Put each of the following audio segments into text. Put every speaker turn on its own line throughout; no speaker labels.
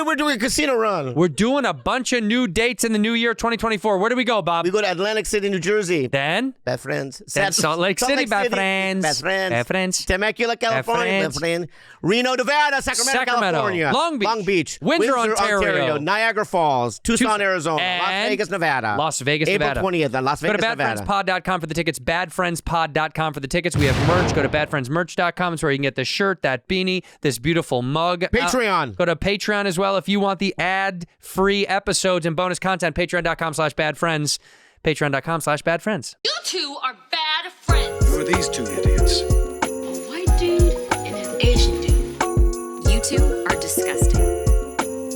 we're doing a casino run.
We're doing a bunch of new dates in the new year, 2024. Where do we go, Bob?
We go to Atlantic City, New Jersey.
Then?
Bad friends.
Then Salt Lake City, bad friends.
Best friends.
Bad friends.
Temecula, California, bad friend. Reno, Nevada. Sacramento, California.
Long Beach. Windsor, Ontario.
Niagara Falls. Tucson, Arizona. Las Vegas, Nevada.
Las Vegas, Nevada.
April 20th, Las Vegas, Nevada.
Go to badfriendspod.com for the tickets. Badfriendspod.com for the tickets. We have merch. Go to badfriendsmerch.com. It's where you can get the shirt, that beanie, this beautiful mug.
Patreon.
Go to Patreon as well if you want the ad-free episodes and bonus content. Patreon.com/badfriends. Patreon.com/badfriends.
You two are bad friends.
Who are these two idiots?
A white dude and an Asian dude. You two are disgusting.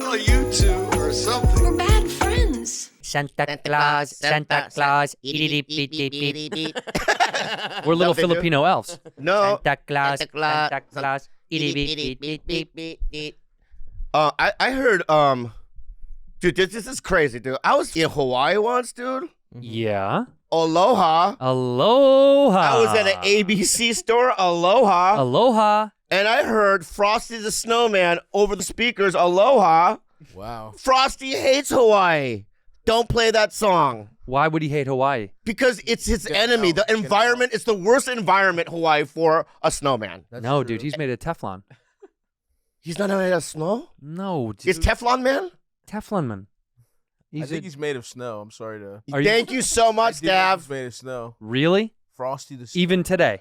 Oh, you two are something.
We're bad friends.
Santa Claus, We're little Filipino elves.
No.
Santa Claus.
I heard, dude, this is crazy, dude. I was in Hawaii once, dude.
Yeah.
Aloha.
Aloha.
I was at an ABC store, Aloha.
Aloha.
And I heard Frosty the Snowman over the speakers, Aloha.
Wow.
Frosty hates Hawaii. Don't play that song.
Why would he hate Hawaii?
Because it's his enemy. The environment is the worst environment, Hawaii, for a snowman.
No, dude, he's made of Teflon.
He's not made of snow?
No, dude.
Is Teflon Man?
Teflon man.
I think he's made of snow. I'm sorry to.
Thank you so much, Dav.
He's made of snow.
Really?
Frosty the.
Even today?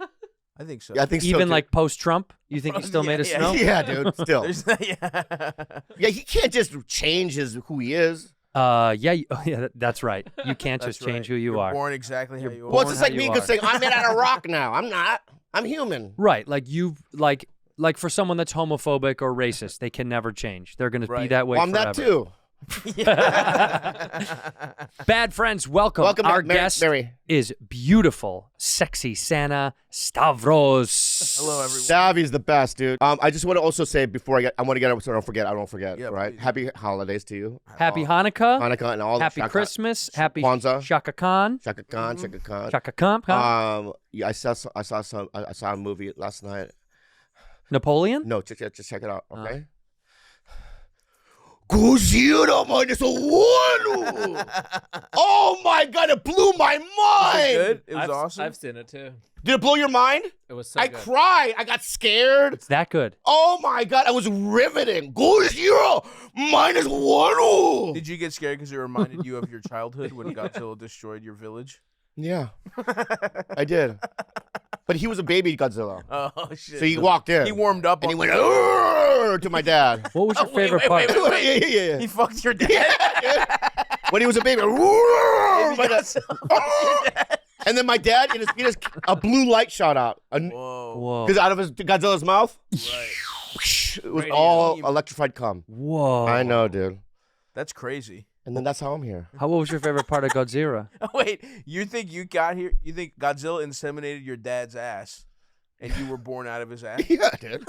I think so.
Yeah, I think so.
Even
too.
like post-Trump? You think he's still made of snow?
Yeah, dude. Still.
Yeah.
Yeah, he can't just change who he is.
Yeah, that's right. You can't just change who you
You're
are.
born exactly how you are.
Well, it's just like
how
me
you
could
are.
say, I'm made out of rock now. I'm not. I'm human.
Right, like you, like for someone that's homophobic or racist, they can never change. They're going to be that way
Well, I'm
forever.
that too.
Bad friends, welcome.
Welcome
Our
back,
guest
Mary.
is beautiful, sexy Santa Stavros.
Hello, everyone.
Savvy's the best, dude. I just want to also say before I want to get up so I don't forget,
Yeah,
right?
please.
Happy holidays to you.
Happy Hanukkah.
Hanukkah and all the
Happy
Shaka,
Christmas. Happy
Kwanzaa.
Shaka Khan.
Shaka Khan, Shaka Khan.
Shaka Khan.
Yeah, I saw a movie last night.
Napoleon?
No, just check it out, okay? Gozilla -1. Oh my god, it blew my mind.
Good. It was awesome.
I've seen it too.
Did it blow your mind?
It was so
I
good.
cried. I got scared.
It's that good.
Oh my god, I was riveting. Gozilla -1.
Did you get scared because it reminded you of your childhood when Godzilla destroyed your village?
Yeah, I did. But he was a baby Godzilla.
Oh shit!
So he walked in.
He warmed up
and he
on
went
the-
"Arrgh," to my dad.
What was your favorite part?
Yeah.
He fucked your dad.
When he was a baby. "Arrgh," my dad. And then my dad, in his penis, a blue light shot out.
Whoa.
Whoa.
Because out of Godzilla's mouth,
Right.
it was all electrified cum.
Whoa.
I know, dude.
That's crazy.
And then that's how I'm here.
What was your favorite part of Godzilla?
Oh, wait, you think you got here? You think Godzilla inseminated your dad's ass, and you were born out of his ass?
Yeah, dude.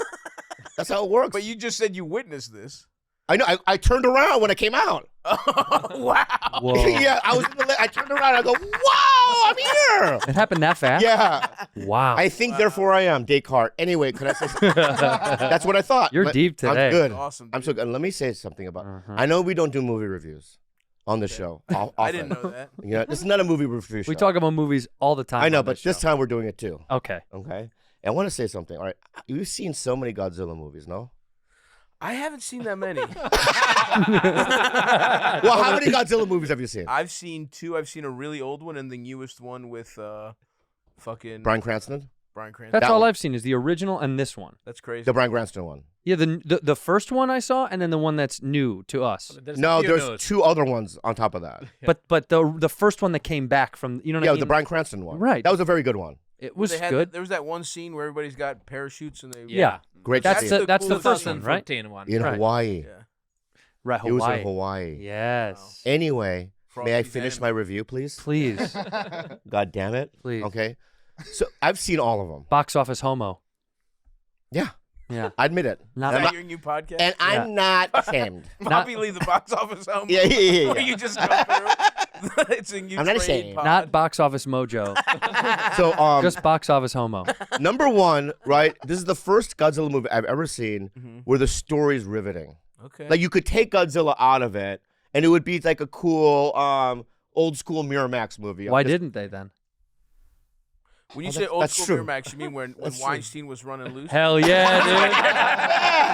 That's how it works.
But you just said you witnessed this.
I know. I turned around when I came out.
Wow.
Whoa.
Yeah, I turned around. I go, wow, I'm here.
It happened that fast?
Yeah.
Wow.
I think, therefore, I am. Descartes. Anyway, could I say something? That's what I thought.
You're deep today.
I'm good.
Awesome,
I'm
dude.
so good. And let me say something about I know we don't do movie reviews on the show.
I didn't know that.
You know, this is not a movie review show.
We talk about movies all the time.
I know,
on
but
this
this
show.
time we're doing it too.
Okay.
Okay? And I want to say something. All right. You've seen so many Godzilla movies, no?
I haven't seen that many.
Well, how many Godzilla movies have you seen?
I've seen 2. I've seen a really old one and the newest one with fucking
Bryan Cranston?
Bryan Cranston.
That's
That
all
one.
I've seen is the original and this one.
That's crazy.
The Bryan Cranston one.
Yeah, the first one I saw and then the one that's new to us.
No, there's 2 other ones on top of that.
But the first one that came back from, you know what I
Yeah,
mean?
the Bryan Cranston one.
Right.
That was a very good one.
It was
They had-
good.
There was that one scene where everybody's got parachutes and they.
Yeah.
Great
That's
scene.
the
coolest
first
one.
one, right?
2014 one.
In
Right.
Hawaii.
Yeah.
Right, Hawaii.
It was in Hawaii.
Yes.
Anyway, may I
Frosty's
finish
anime.
my review, please?
Please.
God damn it.
Please.
Okay. So I've seen all of them.
Box office homo.
Yeah.
Yeah.
I admit it.
Not
Is
I'm
that
not-
your new podcast?
and I'm not ashamed.
Bobby Lee, the box office home.
Yeah.
Where you just go through. It's in you
I'm not
trade
ashamed.
pod.
Not box office mojo.
So
Just box office homo.
number 1, right? This is the first Godzilla movie I've ever seen
Mm-hmm.
where the story's riveting.
Okay.
Like you could take Godzilla out of it, and it would be like a cool old school Miramax movie.
Why didn't they then?
When you say old
that's
school
true.
Miramax, you mean when Weinstein was running loose?
Hell yeah,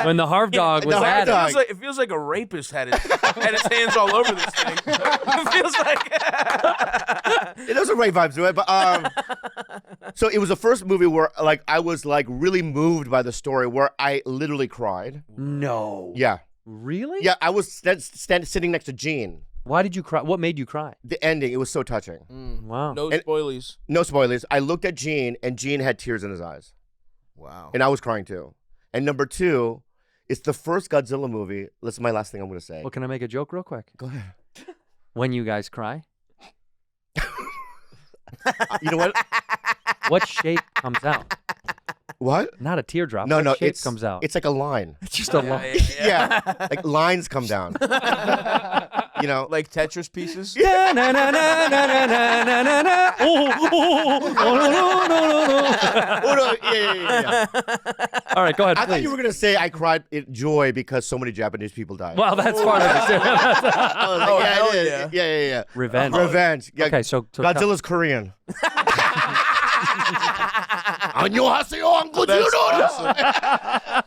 dude. When the Harv dog was
The Harv
at
dog.
it.
It feels like a rapist had his hands all over this thing. It feels like
It was a great vibe to it, but so it was the first movie where like I was like really moved by the story, where I literally cried.
No.
Yeah,
Really?
yeah. I was sitting next to Gene.
Why did you cry? What made you cry?
The ending, it was so touching.
Wow.
no
And-
spoilies.
No spoilers. I looked at Gene, and Gene had tears in his eyes,
Wow.
and I was crying too. And number two, it's the first Godzilla movie. That's my last thing I'm going to say.
Well, can I make a joke real quick?
Go ahead.
When you guys cry,
You know what?
what shape comes out?
What?
Not a teardrop.
No,
what
no.
shape
It's
comes out.
It's like a line.
It's just a line.
Yeah, like lines come down. You know,
Like Tetris pieces.
Yeah, na, na, na, na, na, na, na, na. Oh, oh, oh,
oh, no, yeah.
All right, go ahead,
I thought
please.
you were gonna say I cried in joy because so many Japanese people died.
Well, that's part of it too.
I was like,
Oh,
yeah,
hell
it is. Yeah.
Revenge.
Revenge. Yeah.
Okay, so
Godzilla's Korean. 안녕하세요, 한국인들.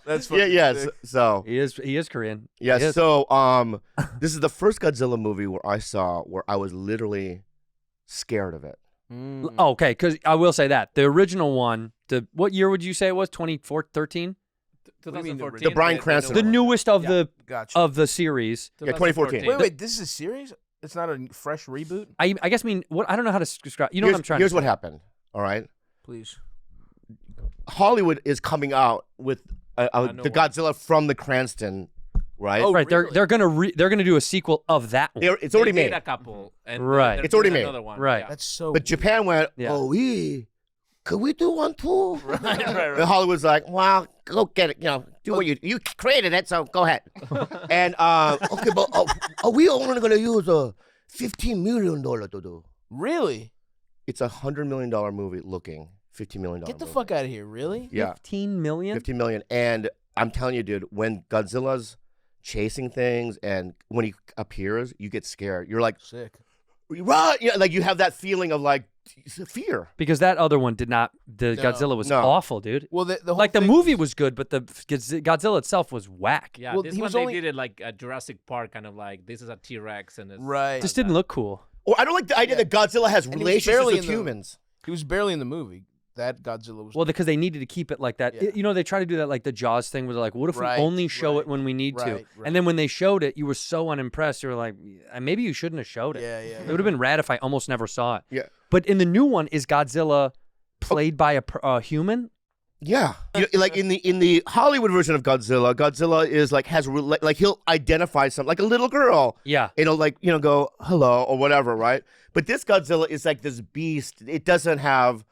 That's
Yeah,
fucking
yes.
sick.
So,
he is Korean.
yes.
He is.
So, this is the first Godzilla movie where I was literally scared of it.
Oh, okay, because I will say that the original one, what year would you say it was? 2013?
do you mean,
2014.
the Bryan Cranston
The
one.
newest of
Gotcha.
the series.
Yeah, 2014.
Wait, this is a series? It's not a fresh reboot?
I guess what I don't know how to describe. You know what I'm trying.
Here's
to
what
say.
happened. All right.
Please.
Hollywood is coming out with
know
the
what.
Godzilla from the Cranston, right?
Oh,
Right,
really?
they're gonna do a sequel of that one.
It's already
They did
made.
a couple. And
Right.
they're
It's already
doing
made.
Another one.
Right.
Yeah.
That's so
But Japan went,
Yeah.
oh, could we do one too?
right.
And Hollywood's like, well, go get it. You know, do what you created it, so go ahead. And okay, but are we only going to use $15 million to do?
Really?
It's $100 million movie looking $15 million.
Get the
movie.
fuck out of here. Really?
Yeah,
15 million.
15 million. And I'm telling you, dude, when Godzilla's chasing things and when he appears, you get scared. You're like,
Sick.
run! You know, like you have that feeling of like fear.
Because that other one did not. The
No.
Godzilla was
No.
awful, dude.
Well, the whole
Like the
thing
movie
was-
was good, but the Godzilla itself was whack.
Yeah,
Well,
this
he
one
was
they
only-
did it like a Jurassic Park, kind of like this is a T-Rex and it's
Right.
Just didn't look cool.
Or I don't like the idea that Godzilla has
And he was
relationships
barely
with
in the-
humans.
He was barely in the movie. That Godzilla was.
Well, because they needed to keep it like that.
Yeah.
You know, they try to do that like the Jaws thing where they're like, what if
Right,
we only show
right,
it when we need to?
right, right.
And then when they showed it, you were so unimpressed. You were like, maybe you shouldn't have showed it.
Yeah, yeah.
It would have been rad if I almost never saw it.
Yeah.
But in the new one, is Godzilla played by a human?
Yeah, you know, like in the Hollywood version of Godzilla, Godzilla is like like he'll identify something like a little girl.
Yeah.
It'll like go hello or whatever, right? But this Godzilla is like this beast. It doesn't have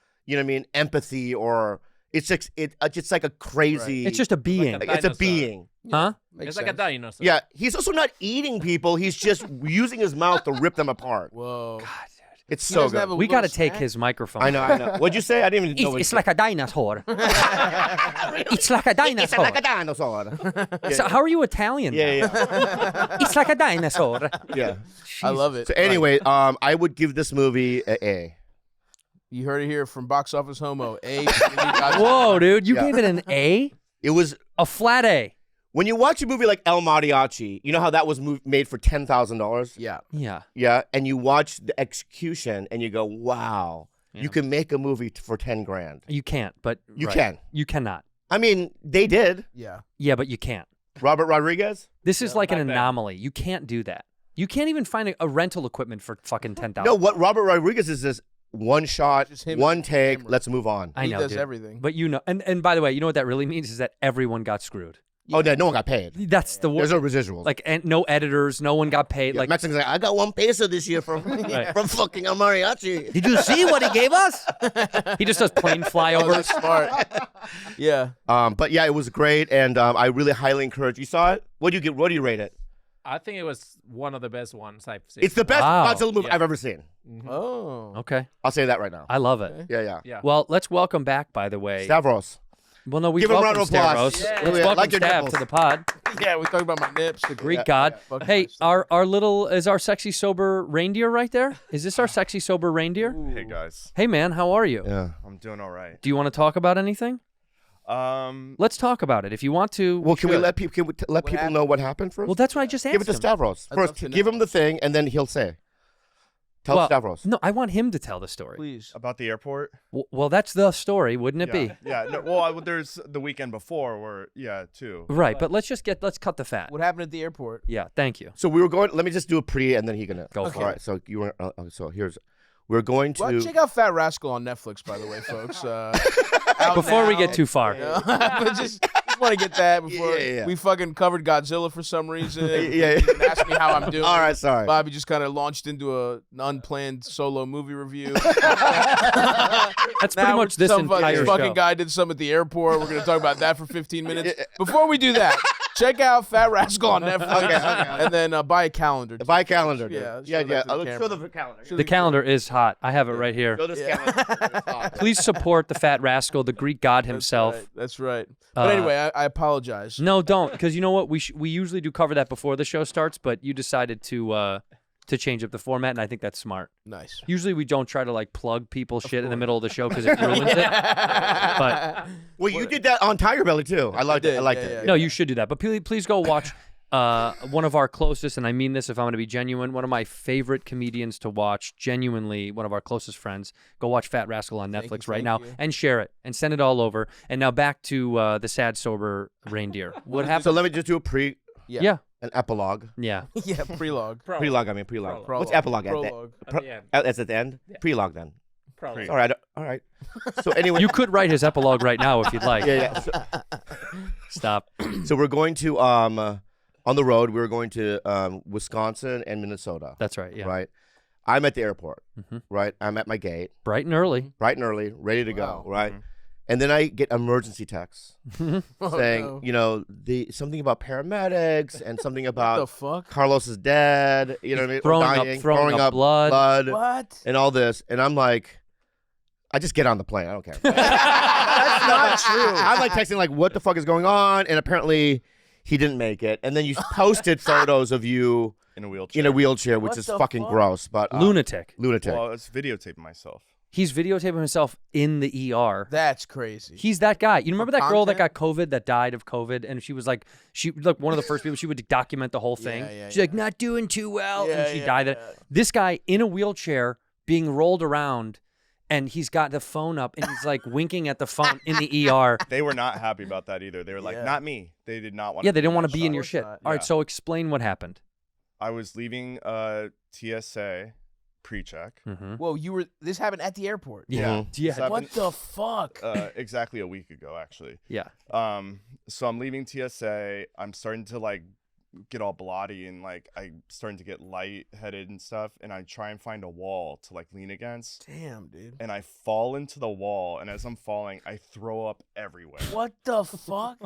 empathy or it's just like a crazy.
It's just a being.
Like
it's a
dinosaur.
being.
Huh?
Makes
It's like a
sense.
dinosaur.
Yeah, he's also not eating people. He's just using his mouth to rip them apart.
Whoa.
It's
He
so
doesn't
good.
have a
We
little
got to take
snack?
his microphone.
I know. What'd you say? I didn't even know.
It's like a dinosaur. It's like a
It's
dinosaur.
like a dinosaur.
So how are you Italian? now?
Yeah.
It's like a dinosaur.
Yeah.
I love it.
So anyway, I would give this movie an A.
You heard it here from Box Office Homo. A. Godzilla.
Whoa, dude. You
Yeah.
gave it an A?
It was
A flat A.
when you watch a movie like El Mariachi. You know how that was made for $10,000.
Yeah.
Yeah.
Yeah, and you watch the execution and you go, "Wow, you can make a movie for 10 grand."
You can't, but
You
right.
can.
You cannot.
I mean, they did.
Yeah.
Yeah, but you can't.
Robert Rodriguez.
This is like an
back then.
anomaly. You can't do that. You can't even find a rental equipment for fucking $10,000.
No, what Robert Rodriguez is this one shot,
Just him
one
and the
take.
camera.
Let's move on.
I
He
know,
does
dude.
everything.
But you know, and by the way, you know what that really means is that everyone got screwed.
Oh, no one got paid.
That's the
There's
word.
no residuals.
Like, and no editors. No one got paid.
Yeah,
Like,
Mexicans like, I got $1 this year from
Right.
from fucking El Mariachi.
did you see what he gave us? He just does plane
Oh,
flyovers.
that's smart. Yeah.
But yeah, it was great, and I really highly encourage. You saw it? What do you get? What do you rate it?
I think it was one of the best ones I've seen.
It's the best
Wow.
Godzilla movie
Yeah.
I've ever seen.
Oh.
Okay,
I'll say that right now.
I love it.
Yeah.
Yeah.
Well, let's welcome back. By the way,
Stavros.
well, no, we
Give him a
welcome
round of applause.
Stavros.
Yeah.
Let's
Yeah,
welcome
like your
Stav
nipples.
to the pod.
Yeah, we talked about my nips.
The Greek god.
fucking
Hey,
my stomach.
our sexy sober reindeer right there? Is this our sexy sober reindeer?
Hey guys,
Hey man, how are you?
Yeah.
I'm doing all right.
Do you want to talk about anything? Let's talk about it if you want to.
Well, can we
should.
let people know what happened first?
Well, that's what I just asked.
Give it to
him.
Stavros
I'd love
first.
to
Give
know.
him the thing, and then he'll say. Tell
Well,
Stavros.
No, I want him to tell the story.
Please.
About the airport.
Well, that's the story, wouldn't it be?
Yeah. No, well, there's the weekend before where too.
Right, but let's cut the fat.
What happened at the airport?
Yeah, thank you.
So we were going. Let me just do a pre, and then he gonna
Go for
All right. So you were. So we're going to.
Well, check out Fat Rascal on Netflix, by the way, folks. Out
Before we
now.
get too far.
But just want to get that before
Yeah.
we fucking covered Godzilla for some reason.
Yeah.
You didn't ask me how I'm doing.
All right. Sorry.
Bobby just kind of launched into an unplanned solo movie review.
That's pretty much this
some
entire
fucking
show.
guy did some at the airport. We're gonna talk about that for 15 minutes. Before we do that, check out Fat Rascal on Netflix,
Okay.
and then buy a calendar.
Buy a calendar. Dude.
Yeah,
Yeah.
show that to the
Show
camera.
the calendar.
The calendar is hot. I have it right here.
Show this calendar.
Please support the Fat Rascal, the Greek god himself.
That's right. But anyway, I apologize.
No, don't, because you know what? We usually do cover that before the show starts, but you decided to change up the format, and I think that's smart.
Nice.
Usually we don't try to like plug people's shit in the middle of the show because it ruins it. But
Well, you did that on Tiger Belly too. I liked it. I liked it.
no, you should do that. But please go watch one of our closest, and I mean this if I'm going to be genuine, one of my favorite comedians to watch, genuinely one of our closest friends. Go watch Fat Rascal on Netflix right now and share it and send it all over. And now back to the sad sober reindeer. What happened?
So let me just do a pre,
Yeah.
an epilogue.
Yeah.
Yeah, prelogue.
Prelogue. I mean prelogue.
Prologue.
What's epilogue?
Prologue.
At the end.
That's at the end. Prelogue then.
Probably.
All right. All right. So anyway.
You could write his epilogue right now if you'd like.
Yeah.
Stop.
So we're going to on the road. We were going to Wisconsin and Minnesota.
That's right. Yeah.
Right. I'm at the airport.
Mhm.
Right. I'm at my gate,
Bright and early.
bright and early, ready to
Wow.
go. Right. And then I get emergency texts
Oh,
saying,
no.
you know, something about paramedics and something
What the
about
fuck?
Carlos is dead. You know what I mean?
Throwing
Dying,
up blood.
What?
and all this. And I'm like, I just get on the plane. I don't care.
That's not true.
I'm like texting like, what the fuck is going on? And apparently he didn't make it. And then you posted photos of you
In a wheelchair.
in a wheelchair, which
What
is
the
fucking
fuck?
gross. But
Lunatic.
lunatic.
Well, I was videotaping myself.
He's videotaping himself in the ER.
That's crazy.
He's that guy. You remember that girl that got
content?
COVID, that died of COVID, and she was like one of the first people. She would document the whole thing.
Yeah,
She's like, not doing too well,
Yeah,
and she
yeah,
died.
yeah.
This guy in a wheelchair being rolled around, and he's got the phone up, and he's like winking at the phone in the ER.
They were not happy about that either. They were like,
Yeah.
not me. They did not want.
Yeah, they didn't want to
that
be in
shot.
your shit.
not.
All right,
Yeah.
so explain what happened.
I was leaving TSA pre-check.
Mm-hmm.
Whoa, this happened at the airport.
Yeah. Yeah.
So I've
What
been-
the fuck?
exactly a week ago, actually.
Yeah.
So I'm leaving TSA. I'm starting to like get all bloody and like I'm starting to get lightheaded and stuff. And I try and find a wall to like lean against.
Damn, dude.
And I fall into the wall. And as I'm falling, I throw up everywhere.
What the fuck?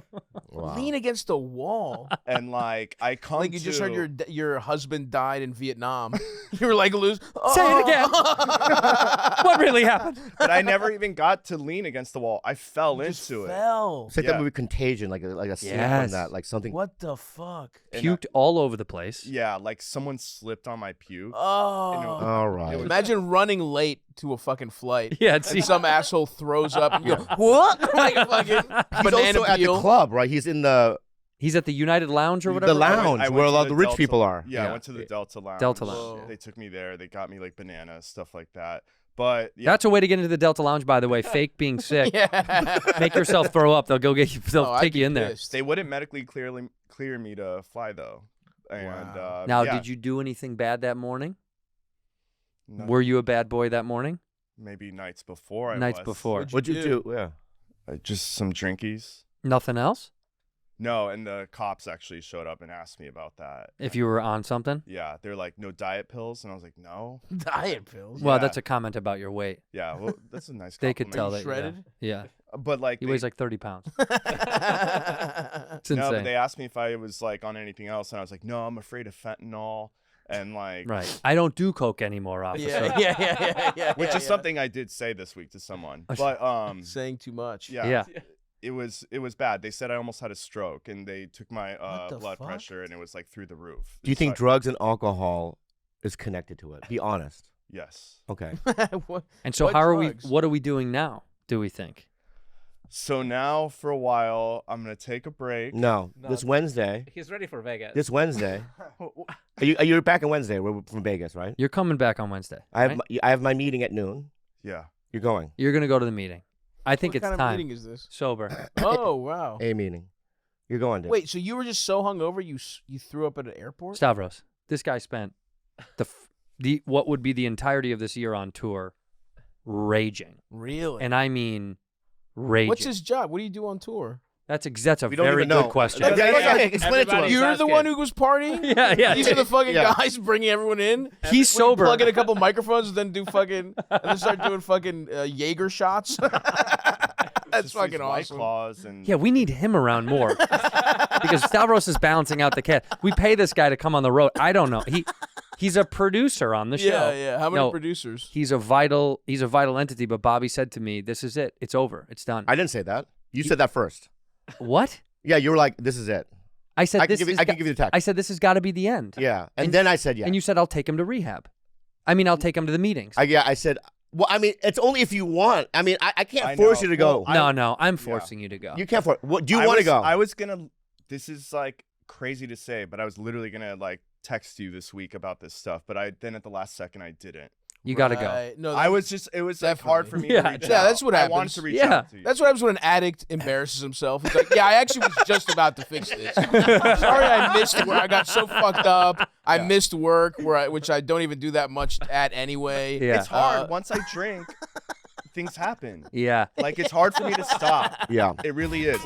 Wow.
Lean against the wall.
And like I come
Like you
to,
just heard your husband died in Vietnam. You were like, lose.
Say it again. What really happened?
but I never even got to lean against the wall. I fell
Just
into it.
fell.
It's like that
Yeah.
movie Contagion, like a scene
Yes.
from that, like something.
What the fuck?
And
Puked all over the place.
Yeah, like someone slipped on my puke.
Oh.
All right.
Imagine running late to a fucking flight.
Yeah, it's
And some asshole throws up and you go, what? Like a fucking
He's
banana
also at the
peel.
club, right? He's in the
He's at the United Lounge or whatever.
the lounge
I went
where a
to
lot of the rich
Delta-
people are.
Yeah,
Yeah.
I went to the Delta Lounge.
Delta Lounge.
Whoa.
They took me there. They got me like bananas, stuff like that. But yeah,
That's a way to get into the Delta Lounge, by the way. Fake being sick.
Yeah.
Make yourself throw up. They'll go get you. They'll
Oh, I'd
take
be
you in there.
pissed.
they wouldn't medically clear me to fly though. And
Wow.
Now,
yeah,
did you do anything bad that morning?
no,
Were you a bad boy that morning?
maybe nights before?
Nights
was.
before.
What'd you do? Yeah.
Just some drinkies.
Nothing else?
No, and the cops actually showed up and asked me about that.
If you were on something?
Yeah, they're like, no diet pills, and I was like, no.
Diet pills.
Well,
Yeah.
that's a comment about your weight.
Yeah, well, that's a nice.
They could tell
compliment.
that.
shredded?
Yeah.
But like,
He
they,
weighs like 30 pounds.
no,
It's insane.
but they asked me if I was like on anything else, and I was like, no, I'm afraid of fentanyl, and like,
Right. I don't do coke anymore, officer.
yeah.
which
yeah,
is something I did say this week to someone. But
Saying too much.
yeah,
Yeah.
it was bad. They said I almost had a stroke, and they took my
the
blood
fuck?
pressure, and it was like through the roof.
Do you think
So-
drugs and alcohol is connected to it? Be honest.
Yes.
Okay.
What?
And so
What
how are
drugs?
we? What are we doing now? Do we think?
So now for a while, I'm gonna take a break.
No,
No.
this Wednesday.
He's ready for Vegas.
This Wednesday. You're back on Wednesday. We're from Vegas, right?
You're coming back on Wednesday.
I have
right?
I have my meeting at noon.
Yeah.
You're going.
You're gonna go to the meeting. I think
What
it's
kind of
time.
meeting is this?
Sober.
Oh wow.
A meeting. You're going, dude.
Wait, so you were just so hungover you threw up at an airport?
Stavros. This guy spent the what would be the entirety of this year on tour, raging,
Really?
and I mean raging.
What's his job? What do you do on tour?
That's a
We don't
very
even know.
good question.
Okay,
Yeah,
okay, explain it to us.
Everybody's
You're the
asking.
one who was partying?
yeah.
These are the fucking
Yeah.
guys bringing everyone in?
He's
When you
sober.
plug in a couple microphones and then do fucking and then start doing fucking Jaeger shots. That's
Just
fucking
these White
awesome.
Claws and
Yeah, we need him around more because Stavros is balancing out the cat. We pay this guy to come on the road. I don't know. He's a producer on the show.
Yeah. How many
No,
producers?
He's a vital entity. But Bobby said to me, "This is it. It's over. It's done."
I didn't say that. You said that first.
What?
Yeah, you were like, "This is it."
I said
I can
this.
give you-
is
I can
go-
give you the text.
I said this has got to be the end.
Yeah, and
And-
then I said yeah.
And you said I'll take him to rehab. I mean, I'll take him to the meetings.
I said, well, I mean, it's only if you want. I mean, I can't
I
force
know.
you to go.
Well,
no, I'm forcing you to go.
You can't force. What do you
I
want to
was-
go?
I was gonna. This is like crazy to say, but I was literally gonna like text you this week about this stuff. But then at the last second I didn't.
You got to go.
Right. No,
I was just. It was like hard for me
Yeah.
to reach
Yeah,
out.
that's what
I wanted
happens.
to reach
Yeah.
out to you.
That's what happens when an addict embarrasses himself. He's like, "Yeah, I actually was just about to fix this. Sorry, I missed work. I got so fucked up. I missed work, which I don't even do that much at anyway.
Yeah.
It's hard. Once I drink, things happen.
Yeah.
Like it's hard for me to stop.
yeah.
It really is.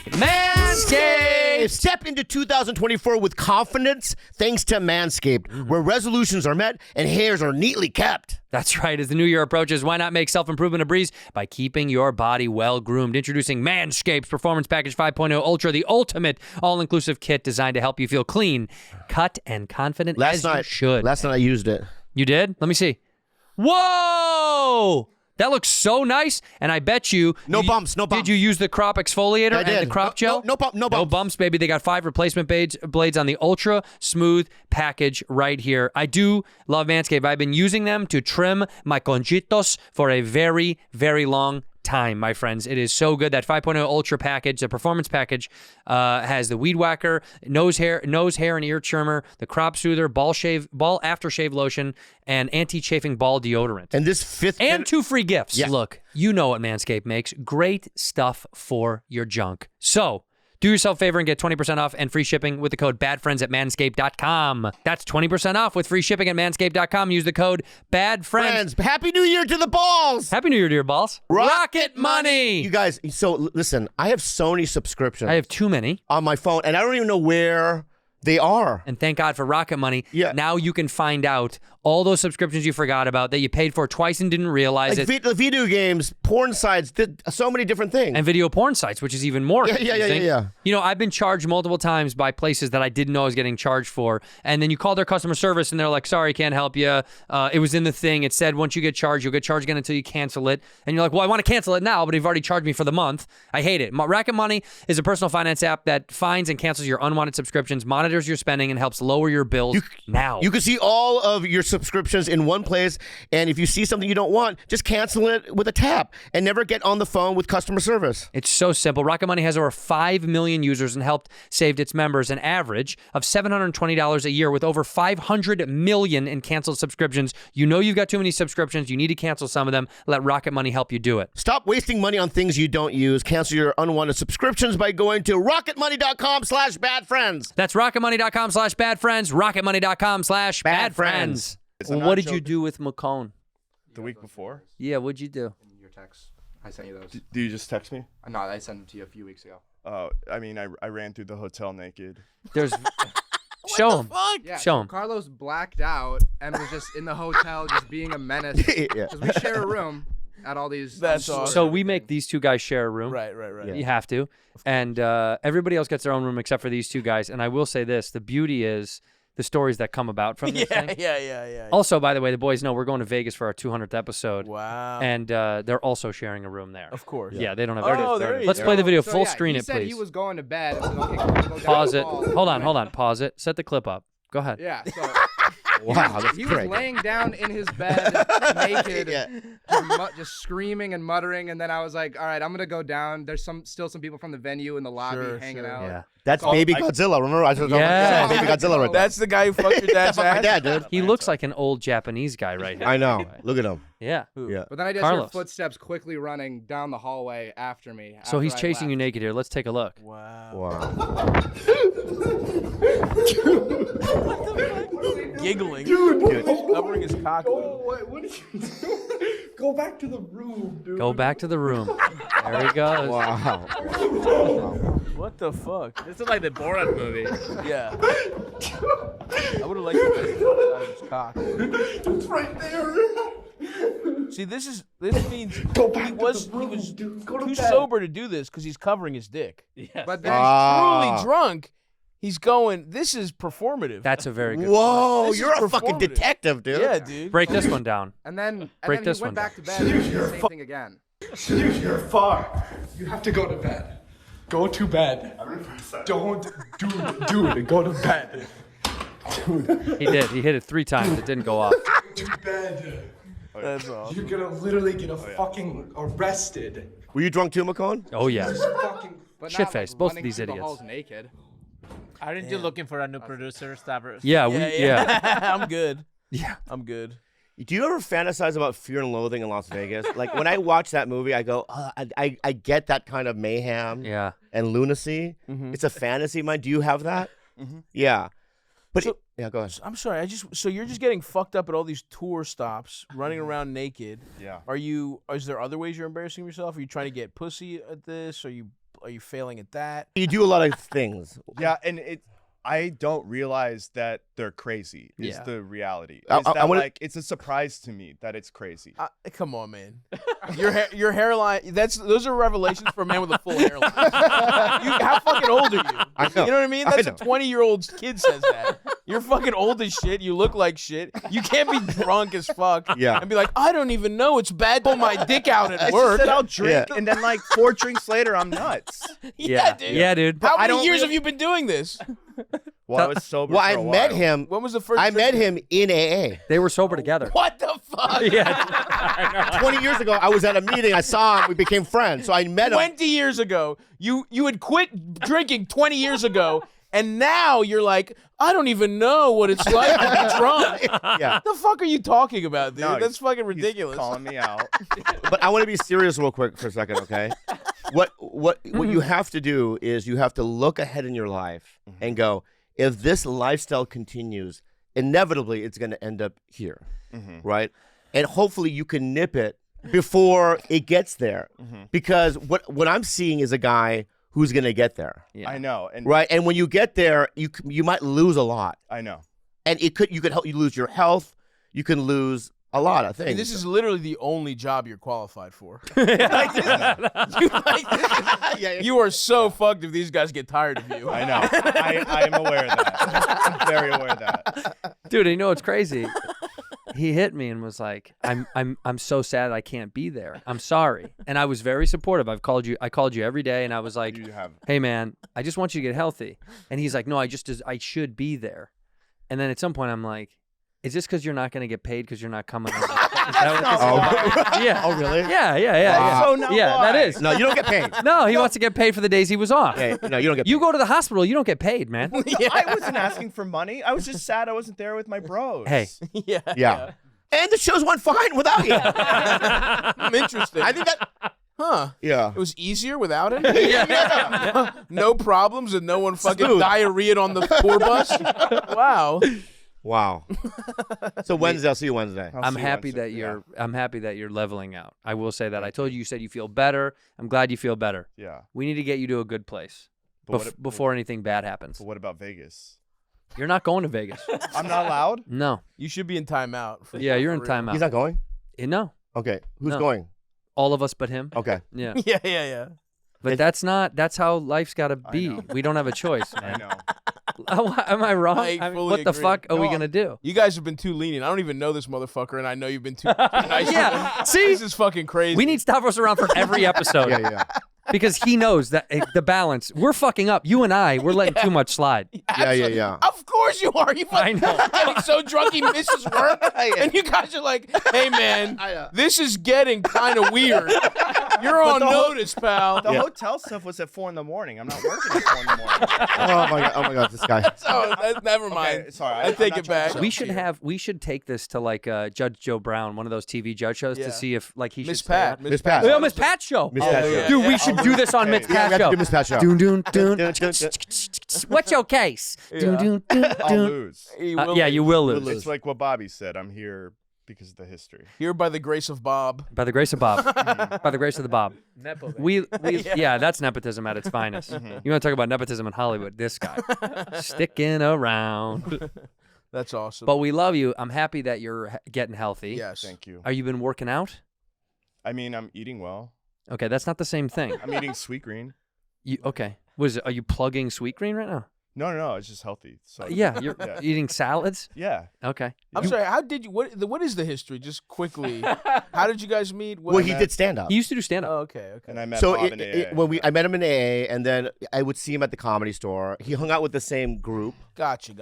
Manscaped! Step into 2024 with confidence thanks to Manscaped, where resolutions are met and hairs are neatly kept.
That's right. As the new year approaches, why not make self-improvement a breeze by keeping your body well-groomed? Introducing Manscaped's Performance Package 5.0 Ultra, the ultimate all-inclusive kit designed to help you feel clean, cut, and confident as you should.
Last night I used it.
You did? Let me see. Whoa! That looks so nice, and I bet you...
No bumps, no
Did
bumps.
you use the crop exfoliator
I
and
did.
the crop gel?
No bumps.
No bumps, baby. They got 5 replacement blades on the ultra smooth package right here. I do love Manscaped. I've been using them to trim my conchitos for a very, very long time, my friends. It is so good. That 5.0 Ultra package, the performance package, has the weed whacker, nose, hair, and ear trimmer, the crop soother, ball aftershave lotion, and anti-chafing ball deodorant.
And this fifth...
And 2 free gifts.
Yeah.
Look, you know what Manscaped makes. Great stuff for your junk. So, do yourself a favor and get 20% off and free shipping with the code BADFRIENDS at manscaped.com. That's 20% off with free shipping at manscaped.com. Use the code BADFRIENDS.
Friends, Happy New Year to the balls!
Happy New Year, dear balls. Rocket money!
You guys, so listen, I have Sony subscriptions
I have too many.
on my phone, and I don't even know where they are.
And thank God for Rocket Money.
Yeah.
Now you can find out all those subscriptions you forgot about that you paid for twice and didn't realize
Like
it.
video games, porn sites, so many different things.
And video porn sites, which is even more confusing.
Yeah.
You know, I've been charged multiple times by places that I didn't know I was getting charged for. And then you call their customer service and they're like, sorry, can't help you. It was in the thing. It said once you get charged, you'll get charged again until you cancel it. And you're like, well, I want to cancel it now, but you've already charged me for the month. I hate it. Rocket Money is a personal finance app that finds and cancels your unwanted subscriptions, monitors your spending, and helps lower your bills now.
You can see all of your subscriptions in one place, and if you see something you don't want, just cancel it with a tap and never get on the phone with customer service.
It's so simple. Rocket Money has over 5 million users and helped save its members an average of $720 a year with over 500 million in canceled subscriptions. You know you've got too many subscriptions. You need to cancel some of them. Let Rocket Money help you do it.
Stop wasting money on things you don't use. Cancel your unwanted subscriptions by going to rocketmoney.com/badfriends.
That's rocketmoney.com/badfriends, rocketmoney.com/badfriends.
I'm
What
not
did you
joking.
do with McCone?
The week before?
Yeah, what'd you do?
In your text, I sent you those.
Do you just text me?
No, I sent them to you a few weeks ago.
I mean, I ran through the hotel naked.
There's show him.
Yeah,
Show
so
him.
Carlos blacked out and was just in the hotel, just being a menace.
Yeah.
Because we share a room at all these.
That's
stores
awesome.
So
and
we
everything.
make these two guys share a room.
Right.
You have to. And everybody else gets their own room except for these two guys. And I will say this, the beauty is the stories that come about from this thing.
Yeah.
Also, by the way, the boys know we're going to Vegas for our 200th episode.
Wow.
And they're also sharing a room there.
Of course.
Yeah, they don't have.
Oh, there you
Let's
go.
play the video.
So,
Full
yeah,
screen
he
it,
said
please.
he was going to bed. I said, okay, go down
Pause
the
it.
hall.
Hold on. Pause it. Set the clip up. Go ahead.
Yeah. So
Wow, that's
he
great.
was laying down in his bed naked, just screaming and muttering. And then I was like, all right, I'm gonna go down. There's still some people from the venue in the lobby hanging out.
Yeah.
That's Baby Godzilla. Remember? I was
Yeah.
Baby Godzilla right there.
That's the guy who fucked your dad's
That's my
ass.
dad, dude.
He looks like an old Japanese guy right here.
I know. Look at him.
Yeah.
Yeah.
But then I just
Carlos.
heard footsteps quickly running down the hallway after me.
So he's
after I
chasing you
left.
naked here. Let's take a look.
Wow.
Giggling. Dude. Covering his cock.
What did you do? Go back to the room, dude.
Go back to the room. There he goes.
Wow.
What the fuck?
This is like the Borat movie.
Yeah. I would have liked to see his cock.
It's right there.
See, this means he was too sober to do this because he's covering his dick.
Yes.
But then
Truly drunk, he's going. This is performative.
That's a very good.
Whoa,
This
you're
is
a fucking
performative.
detective, dude.
Yeah, dude.
Break this one down.
and then
Break
he
this
went
one
back to bed and did the same thing again.
You're far. You have to go to bed. Go to bed. Don't, dude, go to bed. Dude,
He did. He hit it 3 times. It didn't go off.
to bed.
That's all.
You're gonna literally get fucking arrested.
Were you drunk too, McCone?
Oh yeah.
Fucking.
But
Shit
not,
face,
like,
both of
running
these
through the
idiots.
halls naked.
Aren't you looking for a new producer, Stavros?
Yeah.
I'm good.
Yeah.
I'm good.
Do you ever fantasize about Fear and Loathing in Las Vegas? Like when I watch that movie, I go, I get that kind of mayhem
Yeah.
and lunacy. It's a fantasy of mine. Do you have that? Yeah. But yeah, go ahead.
I'm sorry. So you're just getting fucked up at all these tour stops, running around naked.
Yeah.
Is there other ways you're embarrassing yourself? Are you trying to get pussy at this? Are you failing at that?
You do a lot of things.
Yeah, and I don't realize that they're crazy. Is
Yeah.
the reality?
I
Is that
wanna-
like it's a surprise to me that it's crazy.
Come on, man. Your hairline. Those are revelations for a man with a full hairline. How fucking old are you?
I know.
You know what I mean?
I
That's a
know.
20-year-old kid says that. You're fucking old as shit. You look like shit. You can't be drunk as fuck.
Yeah.
And be like, I don't even know. It's bad. Pull my dick out at
I
work.
just said I'll drink,
Yeah.
and then like 4 drinks later, I'm nuts.
Yeah, dude.
Yeah, dude.
How
I
many
don't
years
really-
have you been doing this?
Well, I was sober.
Well,
for
I
a
met
while.
him.
When was the first?
I
drink?
met him in AA.
They were sober together.
What the fuck?
Yeah.
20 years ago, I was at a meeting. I saw him. We became friends. So I met him.
20 years ago. You had quit drinking 20 years ago, and now you're like, I don't even know what it's like to be drunk.
Yeah.
The fuck are you talking about, dude?
No,
That's fucking
He's
ridiculous.
calling me out.
But I want to be serious real quick for a second, okay? What you have to do is you have to look ahead in your life and go, if this lifestyle continues, inevitably it's going to end up here, right? And hopefully you can nip it before it gets there, because what I'm seeing is a guy who's going to get there,
Yeah.
I know, and
right? And when you get there, you might lose a lot,
I know.
and you could help you lose your health, you can lose a lot of
I
things.
mean, this is literally the only job you're qualified for. You are so fucked if these guys get tired of you.
I know. I'm aware of that. I'm very aware of that.
Dude, you know what's crazy? He hit me and was like, I'm so sad I can't be there. I'm sorry. And I was very supportive. I called you every day, and I was like,
You have.
hey man, I just want you to get healthy. And he's like, no, I should be there. And then at some point I'm like, is this because you're not going to get paid because you're not coming? Is that what this is about? Yeah.
Oh, really?
Yeah.
So now
Yeah,
why?
that is.
No, you don't get paid.
No, he wants to get paid for the days he was off.
Yeah, no, you don't get paid.
You go to the hospital, you don't get paid, man.
I wasn't asking for money. I was just sad I wasn't there with my bros.
Hey.
Yeah.
Yeah. And the shows went fine without you.
I'm interested.
I think that.
Huh.
Yeah.
It was easier without him? No problems and no one fucking
Smooth.
diarrheaed on the tour bus? Wow.
Wow. So Wednesday, I'll see you Wednesday.
I'll
I'm
see you
happy
Wednesday.
that I'm happy that you're leveling out. I will say that. I told you said you feel better. I'm glad you feel better.
Yeah.
We need to get you to a good place
But
before anything bad happens.
But what about Vegas?
You're not going to Vegas.
I'm not allowed?
No.
You should be in timeout.
Yeah, you're in
For real.
timeout.
He's not going?
No.
Okay. Who's
No.
going?
All of us but him.
Okay.
Yeah.
Yeah.
But that's how life's got to be.
know.
We don't have a choice,
I
man.
know.
Am I wrong?
I
I mean,
fully
what the
agree.
fuck are we
No,
gonna do?
You guys have been too lenient. I don't even know this motherfucker, and I know you've been too nice.
Yeah, see?
This is fucking crazy.
We need Stavros around for every episode.
Yeah.
Because he knows that the balance. We're fucking up. You and we're letting too much slide.
Yeah.
Of course you are. You
I know.
getting so drunk he misses work, and you guys are like, "Hey man, this is getting kind of weird. You're on notice, pal."
The hotel stuff was at 4 in the morning. I'm not working at 4 in the morning.
Oh my god, this guy.
So never mind.
Okay, sorry,
I
I'm
take
not
it
trying to
back.
We should take this to like Judge Joe Brown, one of those TV judge shows,
Yeah.
to see if like he
Miss
should stay on.
Pat.
Miss Pat.
Oh, Miss Pat show.
Miss Pat show.
Dude, we should do this on Miss
Yeah, we
Pat
have to
show.
do Miss Pat show.
Dun. What's your case? Dun.
I'll lose.
Yeah, you will lose.
It's like what Bobby said. I'm here because of the history.
Here by the grace of Bob.
By the grace of Bob. By the grace of the Bob.
Nepo.
Yeah, that's nepotism at its finest. You want to talk about nepotism in Hollywood? This guy sticking around.
That's awesome.
But we love you. I'm happy that you're getting healthy.
Yes.
Thank you.
Are you been working out?
I mean, I'm eating well.
Okay, that's not the same thing.
I'm eating sweet green.
Okay. Are you plugging Sweet Green right now?
No, it's just healthy. So
Yeah, you're eating salads?
Yeah.
Okay.
I'm sorry. How did you? What is the history? Just quickly. How did you guys meet?
Well, he did stand up.
He used to do stand up.
Oh, okay.
And I met
So
Bob in AA.
when I met him in AA, and then I would see him at the Comedy Store. He hung out with the same group.
Gotcha.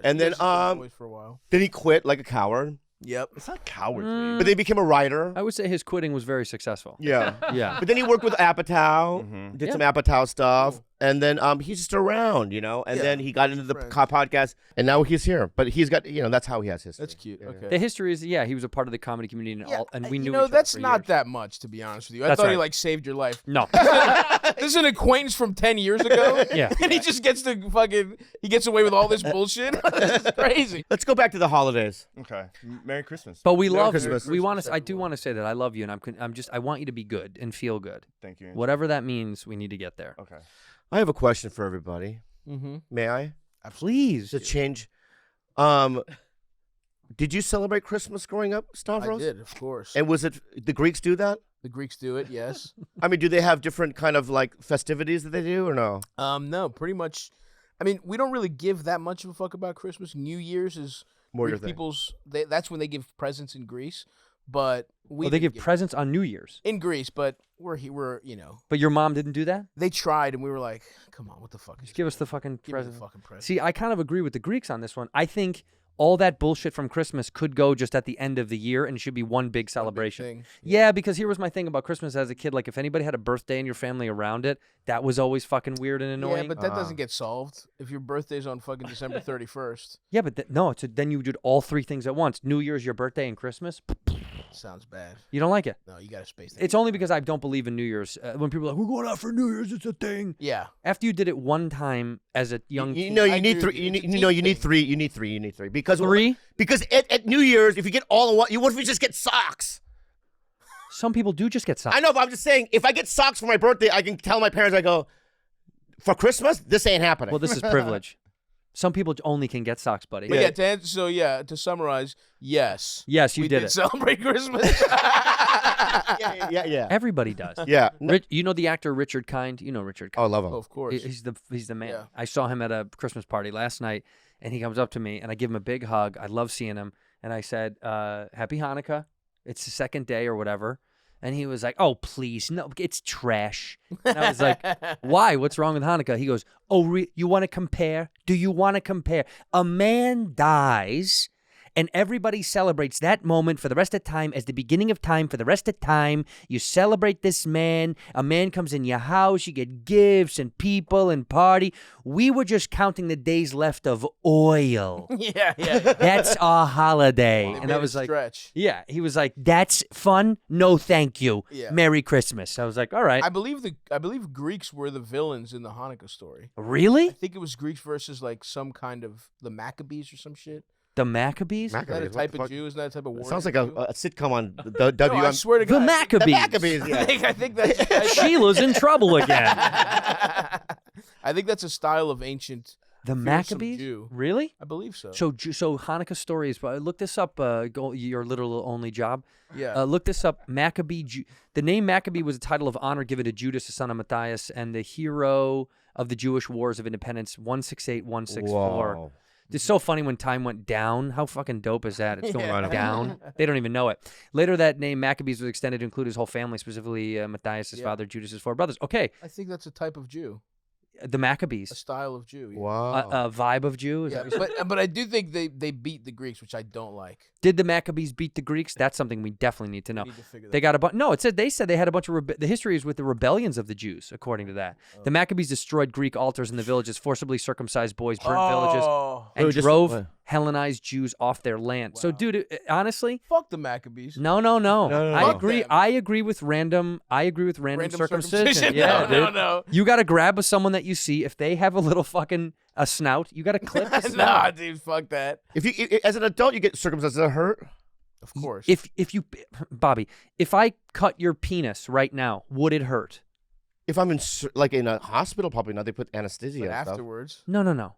And then
You guys were boys for a while.
then he quit like a coward.
Yep.
It's not cowardly.
But then he became a writer.
I would say his quitting was very successful.
Yeah.
Yeah.
But then he worked with Apatow, did
Yeah.
some Apatow stuff, and then he's just around, And then he got into the podcast, and now he's here. But he's got, that's how he has history.
That's cute. Okay.
The history is, he was a part of the comedy community, and we knew each other
that's
for
not
years.
that much, to be honest with you. I
That's
thought he
right.
saved your life.
No.
This is an acquaintance from 10 years ago.
Yeah.
And he just gets to he gets away with all this bullshit. This is crazy.
Let's go back to the holidays.
Okay. Merry Christmas.
But we
Merry
love
Christmas.
you. I do want to say that I love you, and I want you to be good and feel good.
Thank you. Andrew.
Whatever that means, we need to get there.
Okay.
I have a question for everybody.
Mm-hmm.
May I?
Please.
To change. Did you celebrate Christmas growing up, Stavros?
I did, of course.
And was it the Greeks do that?
The Greeks do it, yes.
I mean, do they have different kind of like festivities that they do or no?
No, pretty much. I mean, we don't really give that much of a fuck about Christmas. New Year's is
More your
Greek
thing.
people's. That's when they give presents in Greece, but we
They
didn't
give presents on New Year's.
in Greece. But we're
But your mom didn't do that?
They tried, and we were like, "Come on, what the fuck is?"
Just give us the fucking
Give me the
present.
fucking present.
See, I kind of agree with the Greeks on this one. I think all that bullshit from Christmas could go just at the end of the year, and it should be one big celebration.
thing.
Yeah, because here was my thing about Christmas as a kid. Like, if anybody had a birthday in your family around it, that was always fucking weird and annoying.
Yeah, but that doesn't get solved if your birthday's on fucking December 31st.
Yeah, but no, then you did all three things at once. New Year's, your birthday, and Christmas.
Sounds bad.
You don't like it?
No, you gotta space that.
It's only because I don't believe in New Year's. When people are like, we're going out for New Year's, it's a thing.
Yeah.
After you did it one time as a young
You
kid.
know,
I
you
agree
need
with
three.
you.
You
It's a
need,
team
no, you need
thing.
three. You need three. You need three. Because
Three?
Because at New Year's, if you get all in one, what if you just get socks?
Some people do just get socks.
I know, but I'm just saying, if I get socks for my birthday, I can tell my parents, I go, for Christmas, this ain't happening.
Well, this is privilege. Some people only can get socks, buddy.
But to summarize, yes.
Yes, you
we
did it.
celebrate Christmas.
yeah.
Everybody does.
Yeah.
You know the actor Richard Kind? You know Richard
Oh, I
Kind.
love him.
Of course.
He's the man.
Yeah.
I saw him at a Christmas party last night, and he comes up to me, and I give him a big hug. I love seeing him, and I said, "Happy Hanukkah." It's the second day or whatever, and he was like, "Oh, please, no, it's trash." And I was like, "Why? What's wrong with Hanukkah?" He goes, "Oh, you want to compare? Do you want to compare? A man dies." And everybody celebrates that moment for the rest of time as the beginning of time for the rest of time. You celebrate this man. A man comes in your house. You get gifts and people and party. We were just counting the days left of oil.
yeah.
That's our holiday.
They
And
made
I
it
was like,
stretch.
yeah. He was like, that's fun? No, thank you.
Yeah.
Merry Christmas. I was like, all right.
I believe Greeks were the villains in the Hanukkah story. I
Really?
think it was Greeks versus like some kind of the Maccabees or some shit.
The Maccabees?
Is that a
Maccabees, what
type
the
of
fuck?
Jew? Isn't that a type of war?
Sounds like a sitcom on the
No, I
WM.
swear to
The
God.
Maccabees.
The Maccabees, yeah.
I think that's
Sheila's in trouble again.
I think that's a style of ancient
The
fearsome
Maccabees?
Jew.
Really?
I believe so.
So Hanukkah stories. Look this up. Your literal only job.
Yeah.
Look this up. Maccabee. The name Maccabee was a title of honor given to Judas, the son of Matthias, and the hero of the Jewish Wars of Independence, 168, 164.
Whoa.
It's so funny when time went down. How fucking dope is that? It's going down. They don't even know it. Later, that name Maccabees was extended to include his whole family, specifically Matthias' father, Judas' 4 brothers. Okay,
I think that's a type of Jew,
the Maccabees.
a style of Jew. Yeah.
Wow.
A vibe of Jew. Is
Yeah,
that what you said?
but I do think they beat the Greeks, which I don't like.
Did the Maccabees beat the Greeks? That's something we definitely need to know.
We need to figure that
They got a bunch. No, they said they had a bunch of. The history is with the rebellions of the Jews, according to that. The Maccabees destroyed Greek altars in the villages, forcibly circumcised boys, burnt villages, and
Oh, just-
drove Hellenized Jews off their land. So, dude, honestly,
Fuck the Maccabees.
no.
no.
I
Fuck
agree.
them.
I agree with random circumcision. Yeah,
no,
dude.
no.
You got to grab someone that you see. If they have a little fucking a snout, you got to clip the
Nah,
snout.
dude, fuck that.
If you, as an adult, you get circumcised. Does it hurt?
Of course.
If you, Bobby, if I cut your penis right now, would it hurt?
If I'm in like in a hospital, probably not. They put anesthesia
but
and stuff.
afterwards,
No.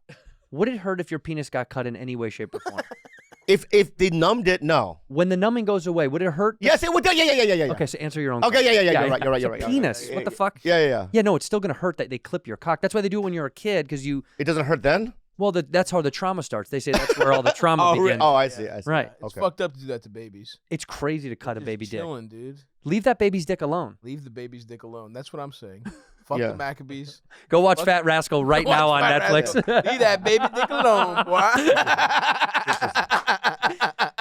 Would it hurt if your penis got cut in any way, shape, or form?
If they numbed it, no.
When the numbing goes away, would it hurt?
Yes, it would. Yeah.
Okay, so answer your own.
Okay,
question.
yeah. You're right. You're right.
It's
You're
a
right.
penis. What the fuck?
Yeah.
Yeah, no, it's still gonna hurt that they clip your cock. That's why they do it when you're a kid, because you.
It doesn't hurt then.
Well, that's how the trauma starts. They say that's where all the trauma begins.
Oh, I see.
Right.
it's
Okay.
fucked up to do that to babies.
It's crazy to cut a
Just
baby dick.
chilling, dude.
Leave that baby's dick alone.
Leave the baby's dick alone. That's what I'm saying. Fuck
Yeah.
the Maccabees.
Go watch Fat Rascal right
Watch
now on
Fat
Netflix.
Rascal. Leave that baby dick alone, boy.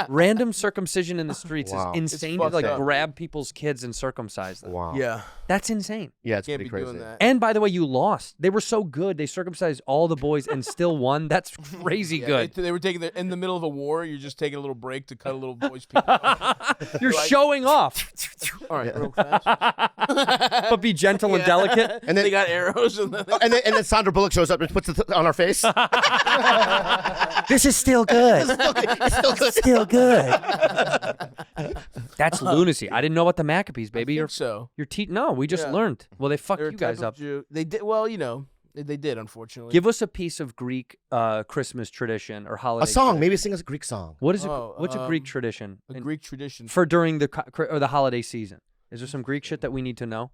Random circumcision in the streets
Wow.
is insane.
It's
To like
fucked up.
grab people's kids and circumcise them.
Wow.
Yeah,
That's insane.
Yeah, it's
can't
pretty
be
crazy.
doing that.
And by the way, you lost. They were so good. They circumcised all the boys and still won. That's crazy
Yeah,
good.
They were taking in the middle of a war. You're just taking a little break to cut a little boy's penis off.
You're showing off,
All right, real fast.
but be gentle and delicate.
And then
They got arrows. And then
and then Sandra Bullock shows up and puts it on our face.
This is still good.
It's still good.
Still good. That's lunacy. I didn't know about the Maccabees, baby.
I think so.
Your No, we just
Yeah.
learned. Well, they fucked
They're a
you guys
type of
up.
Jew. They did. Well, they did. Unfortunately.
Give us a piece of Greek Christmas tradition or holiday.
A song.
tradition.
Maybe sing us a Greek song.
What is it?
Oh,
What's a Greek tradition
a Greek tradition.
for during the holiday season? Is there some Greek shit that we need to know?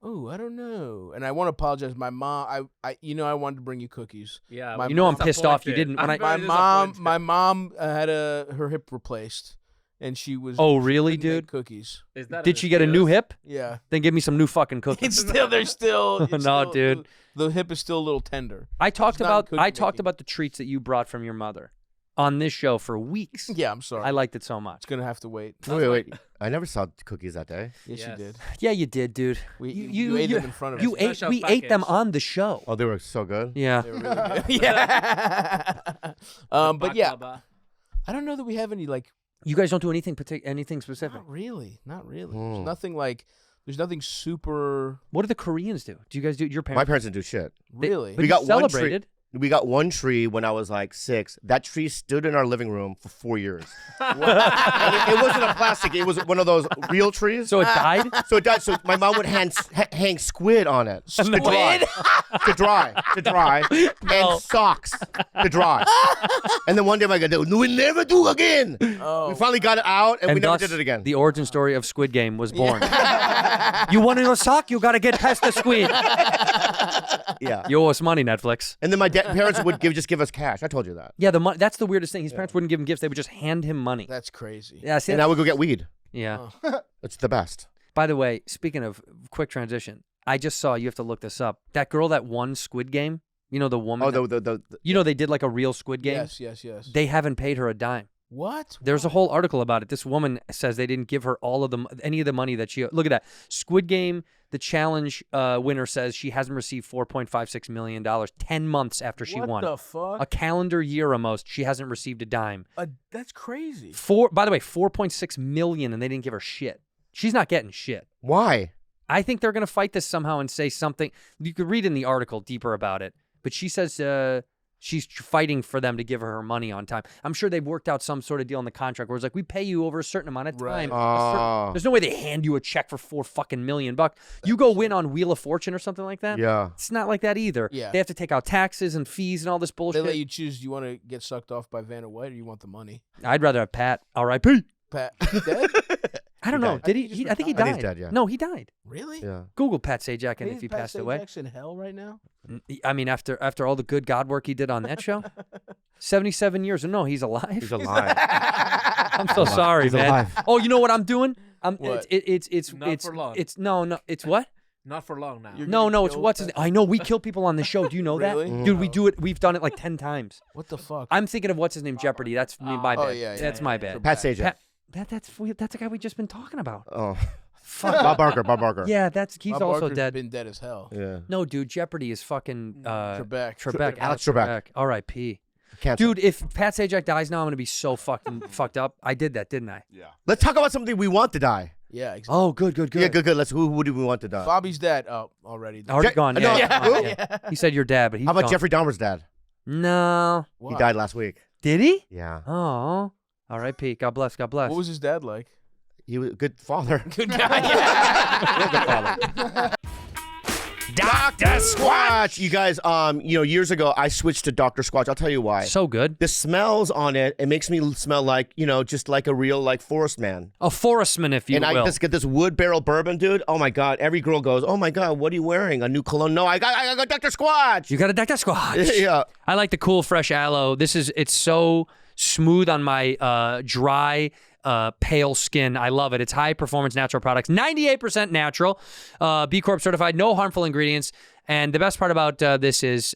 Oh, I don't know. And I want to apologize. My mom, I wanted to bring you cookies.
Yeah,
My
You know I'm
mom-
pissed off. You
disappointed.
didn't. When
I'm
I,
very
My
disappointed.
mom had her hip replaced, and she was.
Oh, really,
couldn't make
dude?
Cookies.
Is that
Did she get a new hip?
Yeah.
Then give me some new fucking cookies.
It's still. They're still. it's
No,
still-
dude.
The hip is still a little tender.
I talked
It's not
about
cookie
I talked
making.
about the treats that you brought from your mother on this show for weeks.
Yeah, I'm sorry.
I liked it so much.
It's gonna have to wait.
Wait. I never saw cookies that day.
Yes,
Yes.
you did.
Yeah, you did, dude.
You ate them in front of
You
us.
ate.
Special
We ate them
package.
on the show.
Oh, they were so good.
Yeah.
They were really good. Yeah. But yeah,
Baklava.
I don't know that we have any like.
You guys don't do anything specific.
Not really. Not really.
Hmm.
There's nothing like. There's nothing super.
What do the Koreans do? Do you guys do your
My
parents?
parents didn't do shit.
Really.
But
We
you
got one tree.
celebrated.
We got one tree when I was like 6. That tree stood in our living room for 4 years. And it wasn't a plastic. It was one of those real trees.
So it died.
So it died. So my mom would hang squid on it to dry, to dry, and socks to dry. And then one day my God, we never do again.
Oh.
We finally got it out, and we never
thus,
did it again.
The origin story of Squid Game was born. You want your sock? You got to get past the squid.
Yeah.
You owe us money, Netflix.
And then my parents would just give us cash. I told you that.
Yeah, the money. That's the weirdest thing. His parents wouldn't give him gifts; they would just hand him money.
That's crazy.
Yeah, see,
And I would go get weed.
yeah.
It's the best.
By the way, speaking of quick transition, I just saw. You have to look this up. That girl that won Squid Game. You know the woman.
Oh,
that- you know they did like a real Squid Game.
Yes.
They haven't paid her a dime.
What?
There's a whole article about it. This woman says they didn't give her any of the money that she. Look at that. Squid Game, the challenge winner says she hasn't received $4.56 million 10 months after she won.
What the fuck?
A calendar year almost. She hasn't received a dime.
That's crazy.
By the way, 4.6 million, and they didn't give her shit. She's not getting shit.
Why?
I think they're gonna fight this somehow and say something. You could read in the article deeper about it. But she says She's fighting for them to give her money on time. I'm sure they've worked out some sort of deal in the contract where it's like, we pay you over a certain amount of time. There's no way they hand you a check for $4 million. You go win on Wheel of Fortune or something like that.
Yeah.
It's not like that either.
Yeah.
They have to take out taxes and fees and all this bullshit.
They let you choose. Do you want to get sucked off by Vanna White or you want the money?
I'd rather have Pat. R.I.P.
Pat, he dead?
I don't know. Did he? I think he died.
I think he's dead, yeah.
No, he died.
Really?
Yeah.
Google Pat Sajak and if
Isn't
he
Pat
passed away.
Sajak's in hell right now?
I mean, after all the good God work he did on that show, 77 years. No, he's alive.
He's alive.
I'm so sorry,
He's
man.
alive.
Oh, you know what I'm doing?
What?
It's
Not for long.
It's no. It's what?
Not for long now.
No. It's what's his name? I know we kill people on the show. Do you know
Really?
that, dude? We do it. We've done it like 10 times.
What the fuck?
I'm thinking of what's his name? Jeopardy. That's me. My bad.
yeah,
That's my bad.
Pat Sajak.
That's the guy we just been talking about.
Oh. Bob Barker.
Yeah, he's
Bob
also
Barker's
dead.
Been dead as hell.
Yeah.
No, dude, Jeopardy is fucking
Trebek.
Alex
Trebek.
Trebek. R.I.P.
Cancer.
Dude, if Pat Sajak dies now, I'm gonna be so fucked up. I did that, didn't I?
Yeah.
Let's talk about something we want to die.
Yeah, exactly.
Oh, good.
Yeah, good. Let's. Who do we want to die?
Bobby's dead. Oh, already.
Already gone.
no,
Yeah. He said your dad, but he's
How about
gone.
Jeffrey Dahmer's dad?
No.
He died last week.
Did he?
Yeah.
Oh. R.I.P. God bless. God bless.
What was his dad like?
He was a good father.
Good guy.
Real good father. Dr. Squatch! You guys, years ago, I switched to Dr. Squatch. I'll tell you why.
So good.
The smells on it makes me smell like, just like a real, forest man.
A forestman, if you
and
will.
I just get this wood barrel bourbon, dude. Oh, my God. Every girl goes, oh, my God, what are you wearing? A new cologne? No, I got Dr. Squatch!
You got a Dr. Squatch.
Yeah.
I like the cool, fresh aloe. It's so smooth on my dry, pale skin. I love it. It's high performance natural products, 98% natural, B Corp certified, no harmful ingredients. And the best part about this is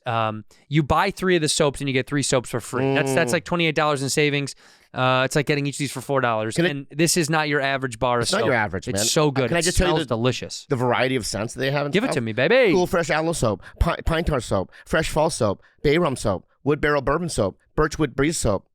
you buy 3 of the soaps and you get 3 soaps for free. That's like $28 in savings. It's like getting each of these for $4. And this is not your average bar of
It's
soap.
not your average, man.
It's so good.
Can I just tell you
smells delicious.
The variety of scents that they have in
Give it
stuff?
to me, baby.
Cool fresh aloe soap, pine tar soap, fresh fall soap, bay rum soap, wood barrel bourbon soap, birchwood breeze soap.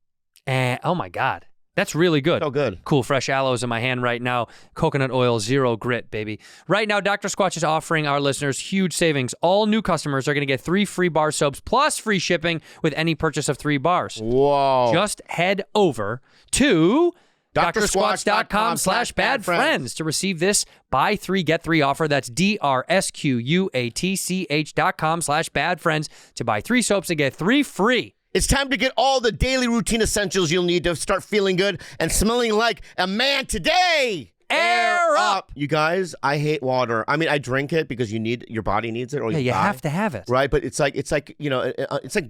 Oh my God. That's really good.
So good.
Cool fresh aloes in my hand right now. Coconut oil, 0 grit, baby. Right now, Dr. Squatch is offering our listeners huge savings. All new customers are going to get 3 free bar soaps plus free shipping with any purchase of 3 bars.
Whoa.
Just head over to
drsquatch.com/badfriends
to receive this buy 3 get 3 offer. That's DRSQUATCH.com/badfriends to buy 3 soaps and get 3 free.
It's time to get all the daily routine essentials you'll need to start feeling good and smelling like a man today.
Air up.
You guys, I hate water. I mean, I drink it because your body needs it, or
Yeah,
you
you
die.
have to have it.
Right, but it's like it's like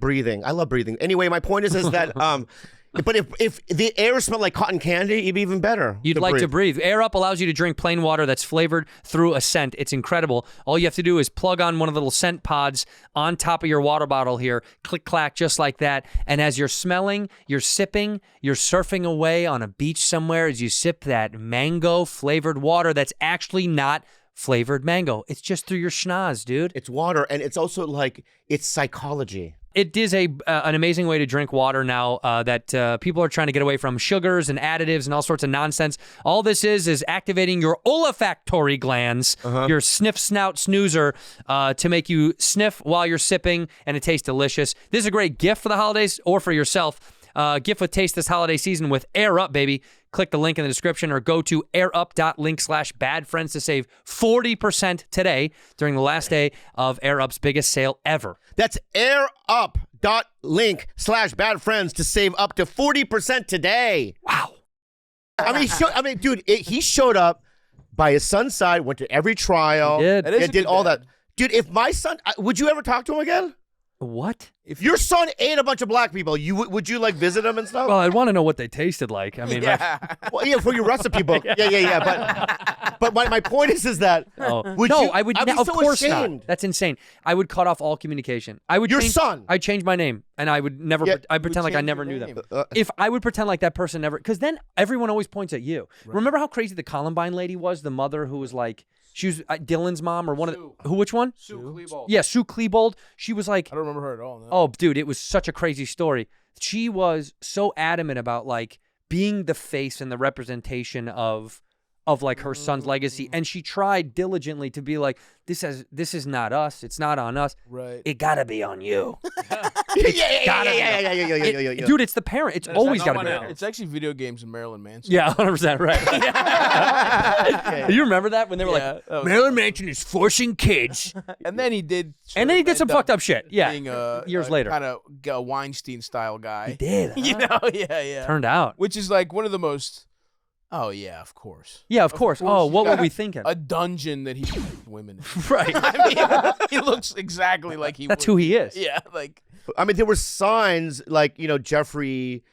breathing. I love breathing. Anyway, my point is that but if the air smelled like cotton candy, it'd be even better.
You'd like to breathe. Air Up allows you to drink plain water that's flavored through a scent. It's incredible. All you have to do is plug on one of the little scent pods on top of your water bottle here. Click, clack, just like that. And as you're smelling, you're sipping, you're surfing away on a beach somewhere as you sip that mango-flavored water that's actually not flavored mango. It's just through your schnoz, dude.
It's water, and it's also it's psychology.
It is an amazing way to drink water now that people are trying to get away from sugars and additives and all sorts of nonsense. All this is activating your olfactory glands, your sniff, snout, snoozer, to make you sniff while you're sipping, and it tastes delicious. This is a great gift for the holidays or for yourself. Gift with taste this holiday season with Air Up, baby. Click the link in the description or go to airup.link/badfriends to save 40% today during the last day of Air Up's biggest sale ever.
That's airup.link/badfriends to save up to 40% today.
Wow.
Dude, he showed up by his son's side, went to every trial.
He did.
It did all that. Dude, if my son, would you ever talk to him again?
What?
If your son ate a bunch of black people, would you visit him and stuff?
Well, I'd want to know what they tasted like. I mean,
well, yeah, for your recipe book. Yeah. But my point is that.
I would.
I'd be
Of
so
course
ashamed.
not. That's insane. I would cut off all communication.
Your son.
I'd change my name, and I would never. I'd pretend like I never knew them. If I would pretend like that person never, because then everyone always points at you. Right. Remember how crazy the Columbine lady was? The mother who was like. She was Dylan's mom or one of the, who? Which one?
Sue Klebold.
Yeah, Sue Klebold. She was like,
I don't remember her at all. No.
Oh, dude, it was such a crazy story. She was so adamant about being the face and the representation of her son's legacy, and she tried diligently to be like, this is not us. It's not on us.
Right.
It gotta be on you.
Yeah.
Dude, it's the parent. It's always got to be the parent.
It's actually video games in Marilyn Manson.
Yeah, 100% right. You remember that when they were like, Marilyn Manson is forcing kids.
And then he did.
And then he did some fucked up shit. Yeah.
Being
years later.
Kind of a Weinstein style guy.
He did.
You know, yeah.
Turned out.
Which is like one of the most. Oh yeah, of course.
Yeah, of course. Oh, what were we thinking?
A dungeon that he women in.
Right.
I mean, he looks exactly like he.
That's
would.
who he is.
Yeah, like.
I mean, there were signs like Jeffrey.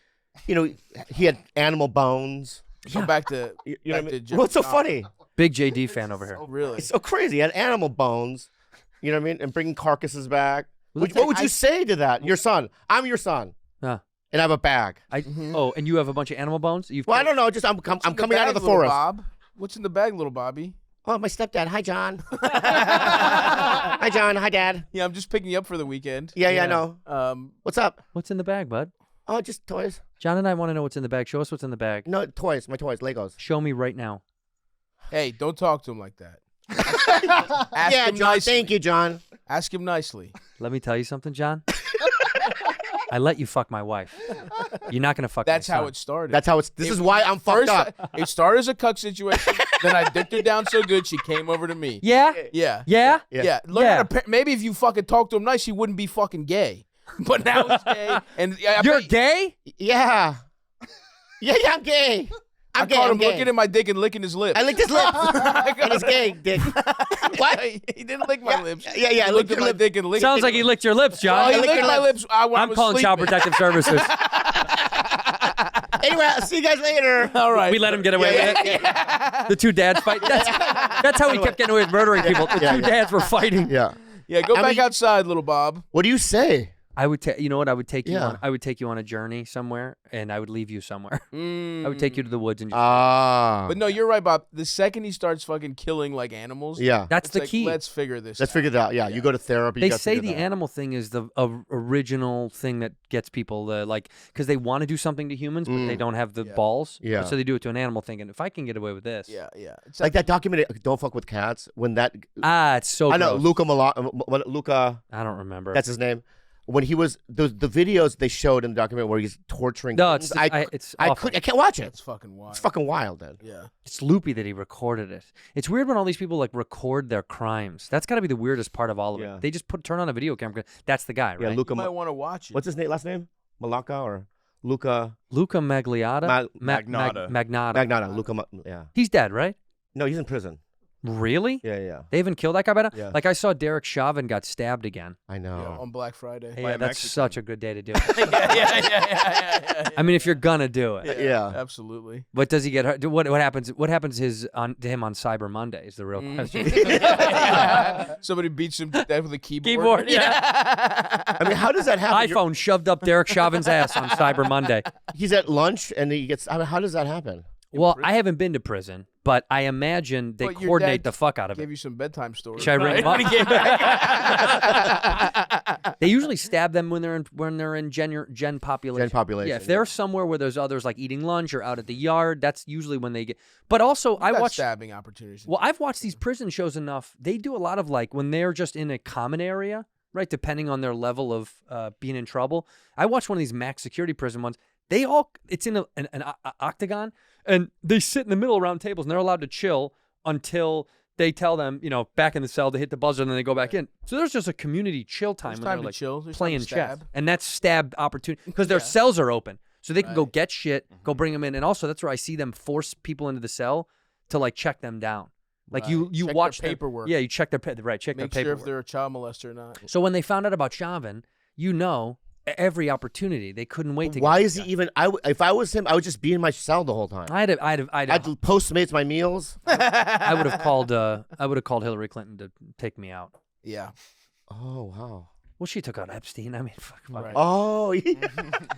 He had animal bones.
Go back to.
You know what I mean?
Jeff
What's so
Dahmer.
funny?
Big JD fan over here.
Oh, really?
It's so crazy. He had animal bones. You know what I mean? And bringing carcasses back.
Well,
What would you say to that? Your son. I'm your son.
Huh.
And I have a bag.
Oh, and you have a bunch of animal bones?
Well, I don't know. Just I'm coming out of the
little
forest.
Bob? What's in the bag, little Bobby?
Oh, my stepdad. Hi, John. Hi, John. Hi, Dad.
Yeah, I'm just picking you up for the weekend.
Yeah, I know. What's up?
What's in the bag, bud?
Oh, just toys.
John and I want to know what's in the bag. Show us what's in the bag.
No, toys. My toys. Legos.
Show me right now.
Hey, don't talk to him like that. Ask
Yeah,
him
John.
nicely.
Thank you, John.
Ask him nicely.
Let me tell you something, John. I let you fuck my wife. You're not gonna fuck.
That's
my son.
how it started.
That's how it's. This is why I'm fucked up.
It started as a cuck situation. Then I dicked her down so good she came over to me.
Yeah.
Yeah.
Yeah.
Yeah. Learn how to maybe if you fucking talk to him nice, he wouldn't be fucking gay. But now he's gay, and
You're gay?
Yeah. Yeah, I'm gay.
I caught him looking at my dick and licking his lips.
I licked his lips. And it's gay, dick. What?
He didn't lick my lips.
Yeah,
He looked at my
lip.
dick and licked.
Sounds like he licked your lips, John.
Oh, he licked my lips. I
I'm calling Child Protective Services.
Anyway, I'll see you guys later.
All right.
We let him get away with it. The two dads fight. That's how he kept getting away with murdering people. The two dads were fighting.
Yeah.
Yeah, go back outside, little Bob.
What do you say?
I would you know what? I would take you
Yeah.
on. I would take you on a journey somewhere, and I would leave you somewhere. I would take you to the woods and. Just,
But no, you're right, Bob. The second he starts fucking killing like animals,
Yeah.
that's
it's
the
like,
key.
Let's figure this.
Let's
out.
figure that out. Yeah, you go to therapy.
They
you gotta
say
figure
the
that out.
animal thing is the original thing that gets people like because they want to do something to humans, but they don't have the balls.
Yeah.
So they do it to an animal, thinking if I can get away with this.
Yeah, yeah. It's
Like that documentary, Don't Fuck with Cats, when that.
It's so.
I know,
gross.
Luca.
I don't remember.
That's his name. When he was the videos they showed in the documentary where he's torturing.
No,
kittens,
it's
I
awful.
can't watch it.
It's fucking wild.
It's fucking wild, dude.
Yeah.
It's loopy that he recorded it. It's weird when all these people like record their crimes. That's got to be the weirdest part of all of
Yeah.
it. They just turn on a video camera. That's the guy,
Yeah,
right?
Luca.
You might want to watch it.
What's his last name? Malaka or Luca?
Luca Magliotta.
Magnotta.
Magnotta.
Magnotta. Luca. Yeah.
He's dead, right?
No, he's in prison.
Really?
Yeah.
They haven't killed that guy by now?
Yeah.
Like I saw Derek Chauvin got stabbed again.
I
Yeah,
know.
on Black Friday.
Hey,
By
yeah,
a
that's
Mexican.
such a good day to do it.
yeah.
I mean, if you're gonna do it.
Yeah.
Absolutely.
But does he get hurt? What happens? What happens to him on Cyber Monday is the real question.
Somebody beats him to death with a keyboard.
Yeah.
I mean, how does that happen?
iPhone shoved up Derek Chauvin's ass on Cyber Monday.
He's at lunch and he gets. I mean, how does that happen?
Well, I haven't been to prison, but I imagine they
But your
coordinate
dad
the fuck out of
Gave
it.
you some bedtime stories.
Should I ring
right?
him up? They usually stab them when they're in gen population.
Gen population,
Yeah, if they're somewhere where there's others like eating lunch or out at the yard, that's usually when they get. But also, I
Got
watch.
stabbing opportunities.
Well, I've watched these prison shows enough. They do a lot of like when they're just in a common area, right? Depending on their level of being in trouble. I watched one of these max security prison ones. It's in an octagon, and they sit in the middle around tables, and they're allowed to chill until they tell them, back in the cell to hit the buzzer, and then they go back in. So there's just a community chill time
There's
when
time
they're
to
like
chill. There's time
playing
to
chess,
stab.
and that's stabbed opportunity because their cells are open, so they can go get shit, go bring them in, and also that's where I see them force people into the cell to like check them down. Like you
Check their
watch their
paperwork.
Yeah, you check their check
Make
their
sure
paperwork.
if they're a child molester or not.
So when they found out about Chauvin, every opportunity they couldn't wait to.
Why
get
is he even? If I was him, I would just be in my cell the whole time.
I'd
I'd Postmates my meals.
I would have called Hillary Clinton to take me out.
Yeah.
Oh wow.
Well, she took out Epstein. I mean, fuck.
Right.
Oh yeah.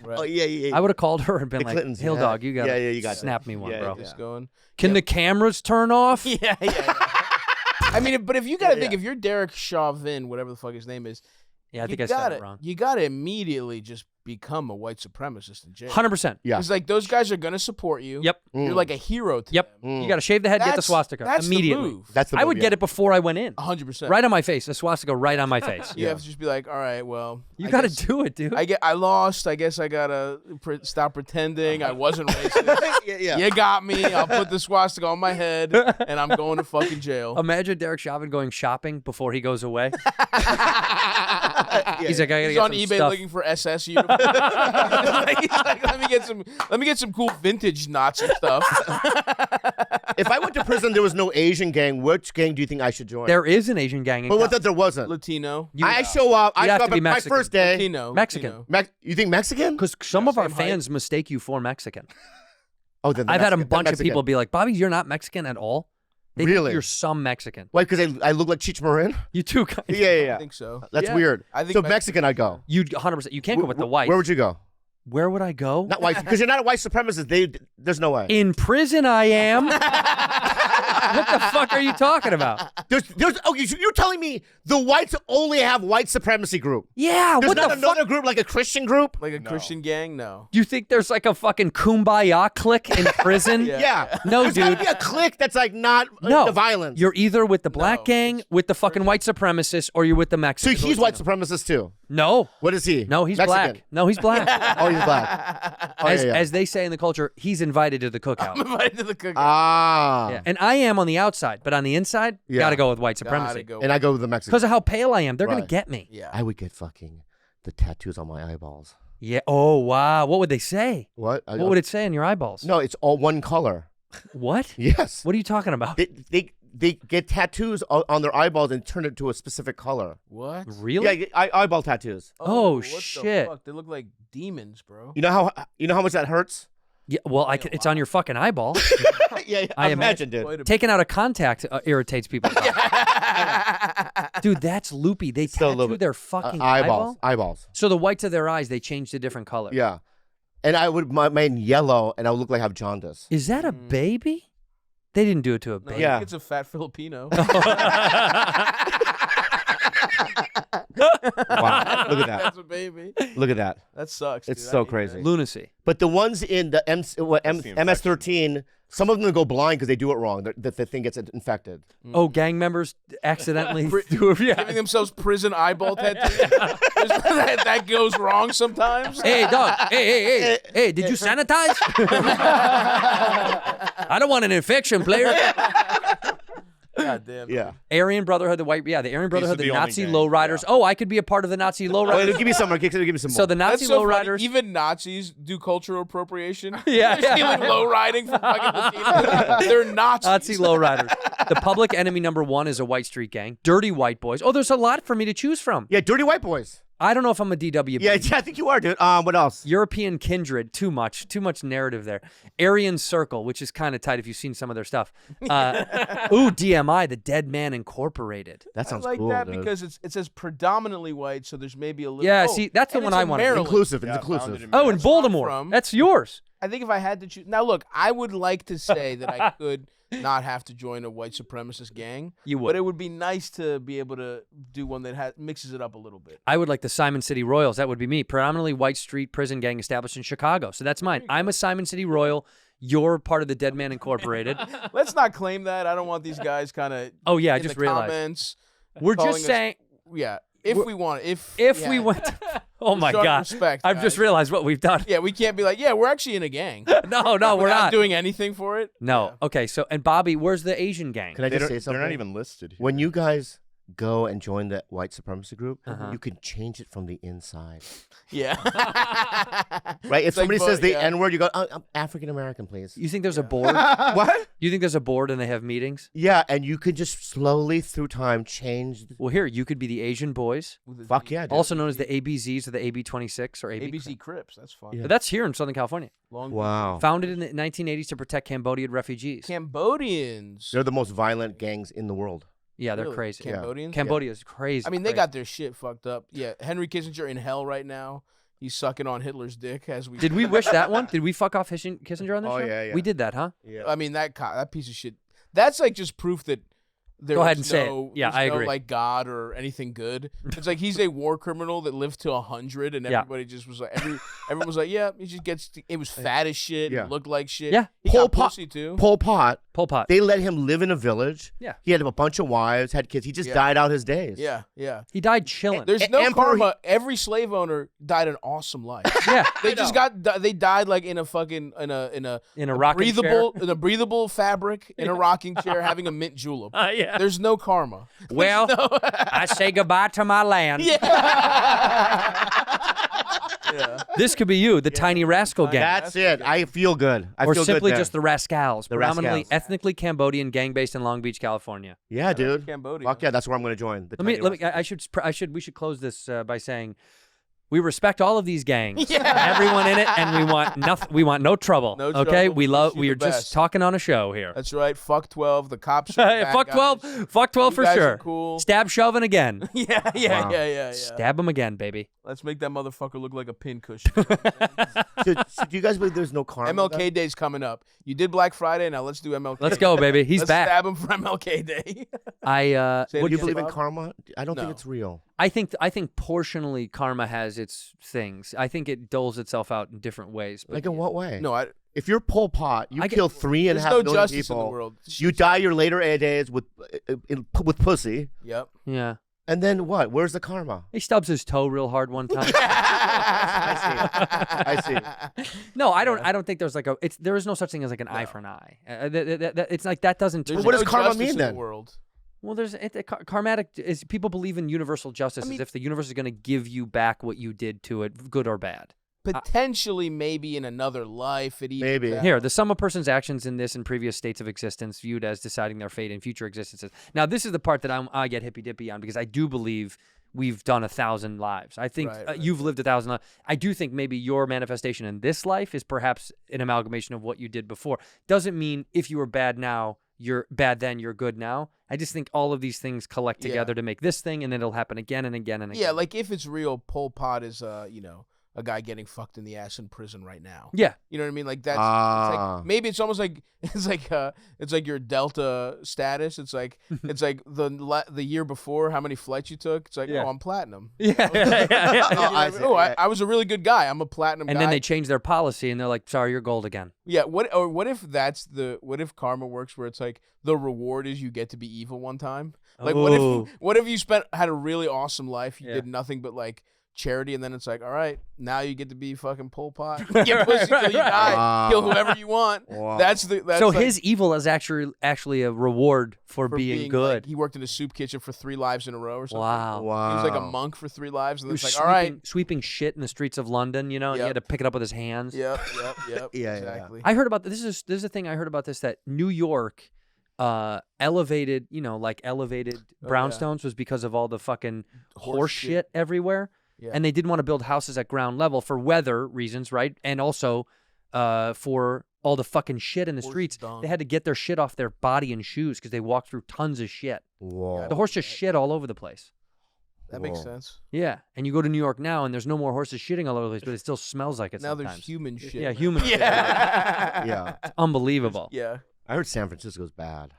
Right.
Oh yeah.
I would have called her and been
The
like,
Clintons,
"Hill
yeah.
dog, you got
Yeah, you got
snap
that.
me one,
Yeah,
bro.
Just going.
Can the cameras turn off?"
Yeah. I mean, but if you gotta think, if you're Derek Chauvin, whatever the fuck his name is,
Yeah, I think
you
I said
gotta,
it wrong.
You gotta immediately just become a white supremacist in jail.
100%.
Yeah.
It's like those guys are gonna support you.
Yep.
You're like a hero to
Yep.
them.
You got to shave the head, get the swastika
That's
immediately.
The move.
That's the
I would
move,
get it before I went in.
100%.
Right on my face. A swastika right on my face.
You have to just be like, all right, well,
You
I
got to
guess-
do it, dude.
I lost. I guess I gotta stop pretending I wasn't racist.
yeah.
You got me. I'll put the swastika on my head, and I'm going to fucking jail.
Imagine Derek Chauvin going shopping before he goes away.
Yeah.
He's like, I gotta
He's
get
on
some
eBay
stuff.
looking for SS uniforms. He's like, let me get some cool vintage Nazi stuff.
If I went to prison, there was no Asian gang. Which gang do you think I should join?
There is an Asian gang in
But what
Cal-
if there wasn't?
Latino.
I show up. I
You'd
show
have
up
to be
at my
Mexican.
first day.
Latino.
Mexican.
Latino.
You think Mexican?
Because some of our
same height.
fans mistake you for Mexican.
Oh, then the
I've had a
Mexican-
bunch of
Mexican.
people be like, Bobby, you're not Mexican at all. They think
Really?
you're some Mexican.
Why? Because I look like Cheech Marin?
You too. Kind of.
Yeah.
I think so.
That's
Yeah.
weird.
I think
so Mexican, I go.
You 100%. You can't go with the white.
Where would you go?
Where would I go?
Not white, because you're not a white supremacist. There's no way.
In prison, I am. What the fuck are you talking about?
There's. Oh, you're telling me the whites only have white supremacy group?
Yeah.
There's
What
not
the
another
fuck?
group like a Christian group?
Like a Christian gang? No.
You think there's like a fucking kumbaya clique in prison?
Yeah.
No,
There's gotta
dude.
be a clique that's like not
No.
the violence.
You're either with the black
No.
gang, with the fucking white supremacists, or you're with the
So
Mexicans.
he's white supremacist too.
No.
What is he?
No, he's
Mexican.
black. No, he's black.
Oh, he's black. Oh,
as,
yeah.
as they say in the culture, he's invited to the cookout.
Invited to the cookout.
Ah.
Yeah. And I am on the outside, but on the inside,
Yeah.
gotta go with white
Gotta
supremacy.
go.
And I go with the Mexican.
Because of how pale I am, they're gonna
Right.
get me.
Yeah.
I would get fucking the tattoos on my eyeballs.
Yeah. Oh wow. What would they say?
What?
What would it say on your eyeballs?
No, it's all one color.
What?
Yes.
What are you talking about?
They get tattoos on their eyeballs and turn it to a specific color.
What?
Really?
Yeah, eyeball tattoos.
Oh,
what
shit.
The fuck? They look like demons, bro.
You know how much that hurts?
Yeah. Well, it's on your fucking eyeball.
Yeah,
I
imagine, dude.
Quite a-
Taking out a contact irritates people. Dude, that's loopy. They
Still a
tattoo
little bit.
their fucking eyeball.
Eyeballs.
So the whites of their eyes, they change to different colors.
Yeah. And I would mine yellow, and I would look like I have jaundice.
Is that a baby? They didn't do it to a
No,
baby.
I
Yeah.
think it's a fat Filipino.
Wow, look at that.
That's a baby.
Look at that.
That sucks.
It's
dude.
so
I hate
crazy.
Lunacy.
But the ones in the
the
MS-13, some of them go blind because they do it wrong. The thing gets infected.
Oh, gang members accidentally do it.
that.
Yeah.
Giving themselves prison eyeball tattoos. that goes wrong sometimes.
Hey, dog. Hey, did you sanitize? I don't want an infection, player.
God damn.
Yeah.
Aryan Brotherhood, the Aryan Brotherhood,
are
the
the only
Nazi
gang,
lowriders.
yeah.
Oh, I could be a part of the Nazi
Oh,
lowriders.
give me some more. Give me some more.
So the
That's
Nazi
so funny.
lowriders.
Even Nazis do cultural appropriation.
Yeah,
They're
yeah.
stealing low riding from fucking Latinos. They're Nazis.
Nazi lowriders. The public enemy number one is a white street gang. Dirty white boys. Oh, there's a lot for me to choose from.
yeah, dirty white boys.
I don't know if I'm a DW.
Yeah, I think you are, dude. What else?
European kindred, too much narrative there. Aryan Circle, which is kind of tight if you've seen some of their stuff. DMI, the Dead Man Incorporated.
That
I
sounds
like
cool,
that
dude.
because it says predominantly white, so there's maybe a little.
Yeah,
oh,
see, that's the
and
one
it's
I
in
wanted.
Maryland.
Inclusive.
Yeah,
It's inclusive.
founded in
Oh, in
That's where I'm
Baltimore.
from.
That's yours.
I think if I had to choose, now look, I would like to say that I could not have to join a white supremacist gang.
You would.
But it would be nice to be able to do one that mixes it up a little bit.
I would like the Simon City Royals. That would be me. Predominantly white street prison gang established in Chicago. So that's mine. I'm a Simon City Royal. You're part of the Dead Man Incorporated.
Let's not claim that. I don't want these guys kind of.
Oh, yeah, I
in
just
the
realized.
Comments,
We're
calling
just
us-
saying,
Yeah, if we want, if
if we
yeah.
went to, oh my
Showing
God.
respect,
I've just
guys.
realized what we've done.
Yeah, we can't be like, yeah, we're actually in a gang.
No, we're
We're
not.
doing anything for it.
No. Okay, so, and Bobby, where's the Asian gang?
Can I just say
They're
something?
not even listed here.
When you guys go and join the white supremacy group,
Uh-huh.
you can change it from the inside.
Yeah.
Right? If
It's like
somebody
vote-
says the
yeah.
N-word, you go, I'm African American, please.
You think there's a board?
What?
You think there's a board and they have meetings?
Yeah, and you could just slowly through time change.
Well, here, you could be the Asian boys,
Fuck yeah, dude.
also known as the ABZs or the AB26 or AB.
ABC Crips. That's fun.
Yeah.
But that's here in Southern California.
Long
Wow.
Founded in the 1980s to protect Cambodian refugees.
Cambodians.
They're the most violent gangs in the world.
Yeah, they're
Really?
crazy.
Cambodians.
Cambodia is crazy.
I mean, they
crazy.
got their shit fucked up. Yeah, Henry Kissinger in hell right now. He's sucking on Hitler's dick as we.
Did we wish that one? Did we fuck off Kissinger on this
Oh,
show?
yeah, yeah.
We did that, huh?
Yeah.
I mean, that piece of shit. That's like just proof that
Go ahead and say it.
no,
Yeah,
there's
I
no,
agree.
like God or anything good. It's like he's a war criminal that lived to 100, and everybody just was like, everyone was like, yeah, he just gets. It was fat as shit.
Yeah.
He looked like shit.
Yeah.
he
Pol
got
Pot.
pussy too.
Pol Pot.
Pol Pot.
They let him live in a village.
Yeah.
He had a bunch of wives, had kids. He just
Yeah.
died out his days.
Yeah, yeah.
He died chilling.
There's no
Emperor-
karma. Every slave owner died an awesome life.
Yeah.
They just they died like in a fucking in a
rocking
breathable in a breathable fabric in a rocking chair having a mint julep.
Yeah.
There's no karma.
Well, I say goodbye to my land.
Yeah.
This could be you, the Tiny Rascal Gang.
That's it. I feel good. I
or
feel
simply
good there.
just the Rascals, predominantly
Rascals.
ethnically Cambodian, gang based in Long Beach, California.
Yeah, dude.
Cambodia.
Fuck yeah, that's where I'm going to join.
Let me. We should close this by saying we respect all of these gangs, everyone in it, and we want nothing. We want no trouble.
No
okay,
trouble.
we love.
Wish you
We
the
are just
best.
talking on a show here.
That's right. Fuck 12. The cops. Are the bad
Fuck
guys.
12. Fuck 12
You
for
guys are
sure.
cool.
Stab shoving again.
Yeah.
Stab him again, baby.
Let's make that motherfucker look like a pin cushion.
So do you guys believe there's no karma?
MLK Day's coming up. You did Black Friday. Now let's do MLK.
Let's go, baby. He's
Let's
back.
Stab him for MLK Day.
I
Say it
Would you
again,
believe in
Bob?
karma? I don't think
No.
it's real.
I think portionally karma has its things. I think it doles itself out in different ways. But
Like in what way?
No,
If you're Pol Pot, you
I get-
kill 3.5
there's no
million
justice in the
people.
world.
You die your later days with pussy,
Yep.
yeah,
and then what? Where's the karma?
he stubs his toe real hard one time.
I see.
No, I don't. I don't think there's like a. There is no such thing as like an eye for an eye. It's like that doesn't.
There's
what
no
does karma
justice
mean
in
then?
The world.
Well, karmatic is people believe in universal justice as if the universe is going to give you back what you did to it, good or bad.
Potentially, maybe in another life, it even
Maybe.
Here, the sum of person's actions in this and previous states of existence viewed as deciding their fate in future existences. Now, this is the part that I get hippy dippy on because I do believe we've done 1,000 lives. I think you've lived 1,000 lives. I do think maybe your manifestation in this life is perhaps an amalgamation of what you did before. Doesn't mean if you were bad now, you're bad then, you're good now. I just think all of these things collect together to make this thing, and then it'll happen again and again and again.
Yeah, like if it's real, Pol Pot is, a guy getting fucked in the ass in prison right now.
Yeah.
You know what I mean? Like that's it's like, maybe it's almost like it's like your Delta status. It's like the year before how many flights you took. It's like, oh, I'm platinum.
Yeah.
I was a really good guy. I'm a platinum
and
guy.
then they change their policy and they're like, sorry, you're gold again.
Yeah, what if karma works where it's like the reward is you get to be evil one time? Like what if you had a really awesome life, you did nothing but like charity, and then it's like, all right, now you get to be fucking Pol Pot. Get pussy till you die. Kill whoever you want.
Wow.
That's
so
like,
his evil is actually a reward for being good.
Like, he worked in a soup kitchen for 3 lives in a row or something.
Wow.
He was like a monk for 3 lives, and then
He
it's
was
like, all right.
sweeping shit in the streets of London, and he had to pick it up with his hands.
Yep.
Yeah,
exactly.
I heard about this. This is a thing I heard about this, that New York elevated brownstones was because of all the fucking horse shit everywhere.
Yeah.
And they didn't want to build houses at ground level for weather reasons, right? And also for all the fucking shit in the streets.
dung.
They had to get their shit off their body and shoes because they walked through tons of shit.
Whoa.
The horse just shit all over the place.
That makes sense.
Yeah. And you go to New York now and there's no more horses shitting all over the place, but it still smells like it
Now
sometimes.
there's human shit.
Yeah, human shit.
Yeah.
It's unbelievable.
Yeah.
I heard San Francisco's bad.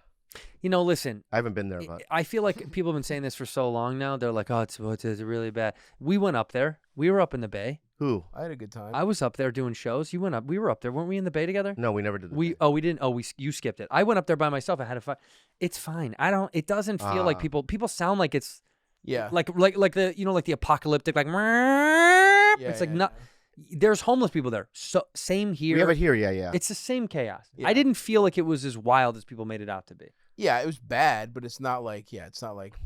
Listen.
I haven't been there, but
I feel like people have been saying this for so long now. They're like, oh, it's really bad. We went up there. We were up in the Bay.
who?
I had a good time.
I was up there doing shows. You went up. We were up there. Weren't we in the Bay together?
No, we never did.
We didn't. Oh, you skipped it. I went up there by myself. I had a fun. It's fine. It doesn't feel like people sound like it's like the like the apocalyptic like it's like not. There's homeless people there. So same here.
We have it here. Yeah.
It's the same chaos.
Yeah.
I didn't feel like it was as wild as people made it out to be.
Yeah, it was bad, but it's not like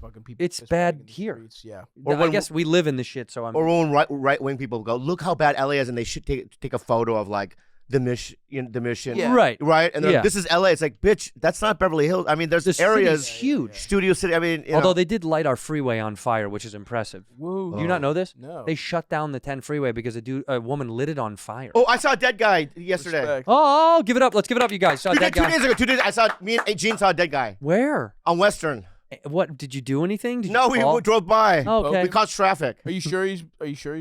fucking people.
It's
just
bad
running in the
here.
streets, Yeah.
Or
I
when-
guess we live in the shit, so I'm.
Or when right wing people go, look how bad LA is, and they should take a photo of like the mission.
Yeah.
Right.
And they're like, this is LA. It's like, bitch, that's not Beverly Hills. I mean, there's
The
areas
city's huge.
Studio City. I mean, you
Although
know.
they did light our freeway on fire, which is impressive.
Woo.
Do you not know this?
No.
They shut down the 10 freeway because a woman lit it on fire.
Oh, I saw a dead guy yesterday.
Respect.
Oh, give it up. Let's give it up, you guys. Saw a dead
2
guy.
days ago. 2 days. I saw me and Gene saw a dead guy
Where?
on Western.
What, did you do anything? Did
No,
you
we
call?
drove by.
Oh, okay.
We caused traffic.
Are you sure he's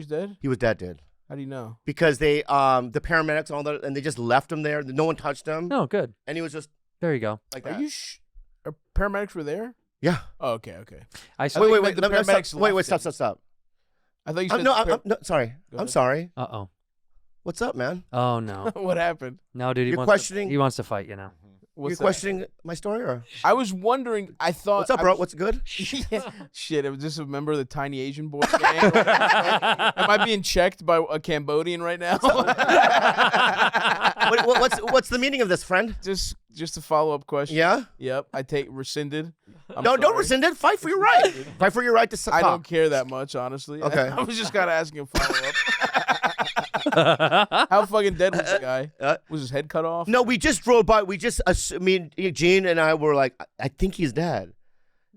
dead?
He was dead, dude.
How do you know?
Because they the paramedics and all that, and they just left him there. No one touched him.
Oh, good.
And he was just
There you go.
like
Are
that.
you paramedics were there?
Yeah.
Oh, okay.
I saw.
thought you
Wait,
meant the
let me
paramedics
wait,
left it.
stop.
I thought you said.
No, sorry.
Go
I'm
ahead.
sorry.
Uh-oh.
What's up, man?
Oh, no.
What happened?
No, dude, he
You're
wants
questioning-
he wants to fight, you know.
What's
You're
that?
questioning my story, or
I was wondering. I thought.
what's up,
I
bro?
was-
What's good?
Shit, it was just a member of the tiny Asian boy gang. Am I being checked by a Cambodian right now?
What's the meaning of this, friend?
just a follow-up question.
Yeah.
Yep. I take rescinded. I'm
Don't
sorry.
rescind it. Fight for your right. Fight for your right to talk.
I don't care that much, honestly.
Okay.
I was just kind of asking a follow-up. How fucking dead was the guy? Was his head cut off?
No, we just drove by. We just, Gene and I were like, I think he's dead.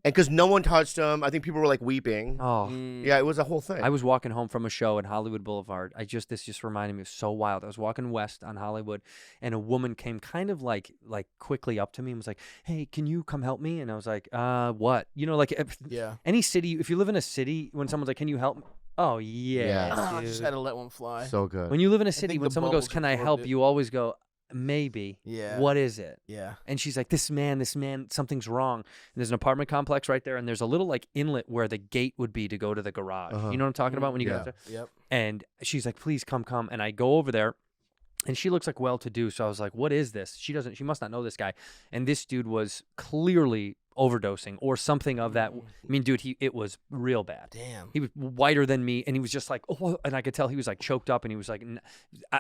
And because no one touched him, I think people were like weeping.
Oh.
Yeah, it was a whole thing.
I was walking home from a show at Hollywood Boulevard. This just reminded me, it was so wild. I was walking west on Hollywood, and a woman came kind of like quickly up to me and was like, "Hey, can you come help me?" And I was like, what? You know, like
Yeah.
any city, if you live in a city, when someone's like, "Can you help me?" Oh, yeah,
I
dude.
just had to let one fly.
So good.
When you live in a city,
think
when
the
someone goes,
bubbles
"Can I
absorbed
help?"
it.
you always go, "Maybe."
Yeah.
What is it?
Yeah.
And she's like, this man, something's wrong. And there's an apartment complex right there, and there's a little like inlet where the gate would be to go to the garage. You know what I'm talking about when you go there?
Yep.
And she's like, please come. And I go over there, and she looks like well-to-do. So I was like, what is this? She must not know this guy. And this dude was clearly overdosing or something of that. I mean, dude, it was real bad.
Damn.
He was whiter than me, and he was just like, oh, and I could tell he was like choked up, and he was like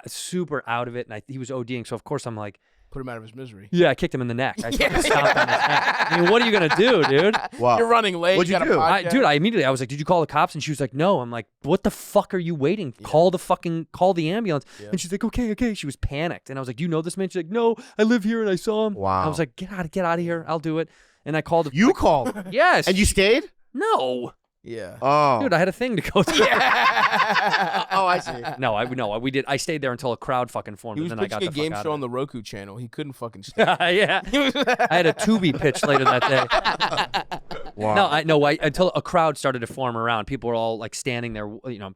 super out of it, and he was ODing. So of course I'm like,
Put him out of his misery.
yeah, I kicked him in the neck. I fucking stomped on his neck. I mean, what are you gonna do, dude?
Wow.
You're running late.
What'd you
got a
do?
podcast.
I immediately was like, did you call the cops? And she was like, no. I'm like, what the fuck are you waiting? Call the ambulance.
Yeah.
And she's like, okay. She was panicked, and I was like, do you know this man? She's like, no, I live here and I saw him.
Wow.
I was like, get out of here. I'll do it. And I called.
You called.
Yes.
And you stayed?
No.
Yeah.
Oh.
Dude, I had a thing to go to.
Oh, I see.
No, we did. I stayed there until a crowd fucking formed,
He was
and then I got
pitching
the
a game
fuck
show
out
on the Roku channel. He couldn't fucking stay.
Yeah. I had a Tubi pitch later that day.
Wow.
No, until a crowd started to form around. People were all like standing there, you know,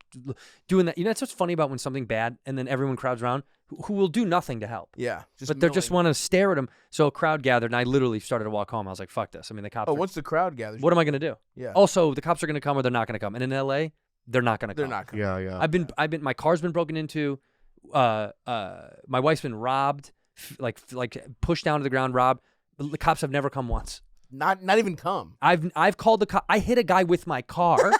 doing that. You know, that's what's funny about when something bad and then everyone crowds around who will do nothing to help.
Yeah.
But they just want to stare at him. So a crowd gathered, and I literally started to walk home. I was like, fuck this. I mean, the cops.
Oh, once the crowd gathers.
What am I going to do?
Yeah.
Also, the cops are going to come or they're not going to come. And in LA, they're not going to come.
They're not coming.
Yeah.
I've been, my car's been broken into. My wife's been robbed, like pushed down to the ground, robbed. The cops have never come once.
Not even come.
I've called the cop. I hit a guy with my car.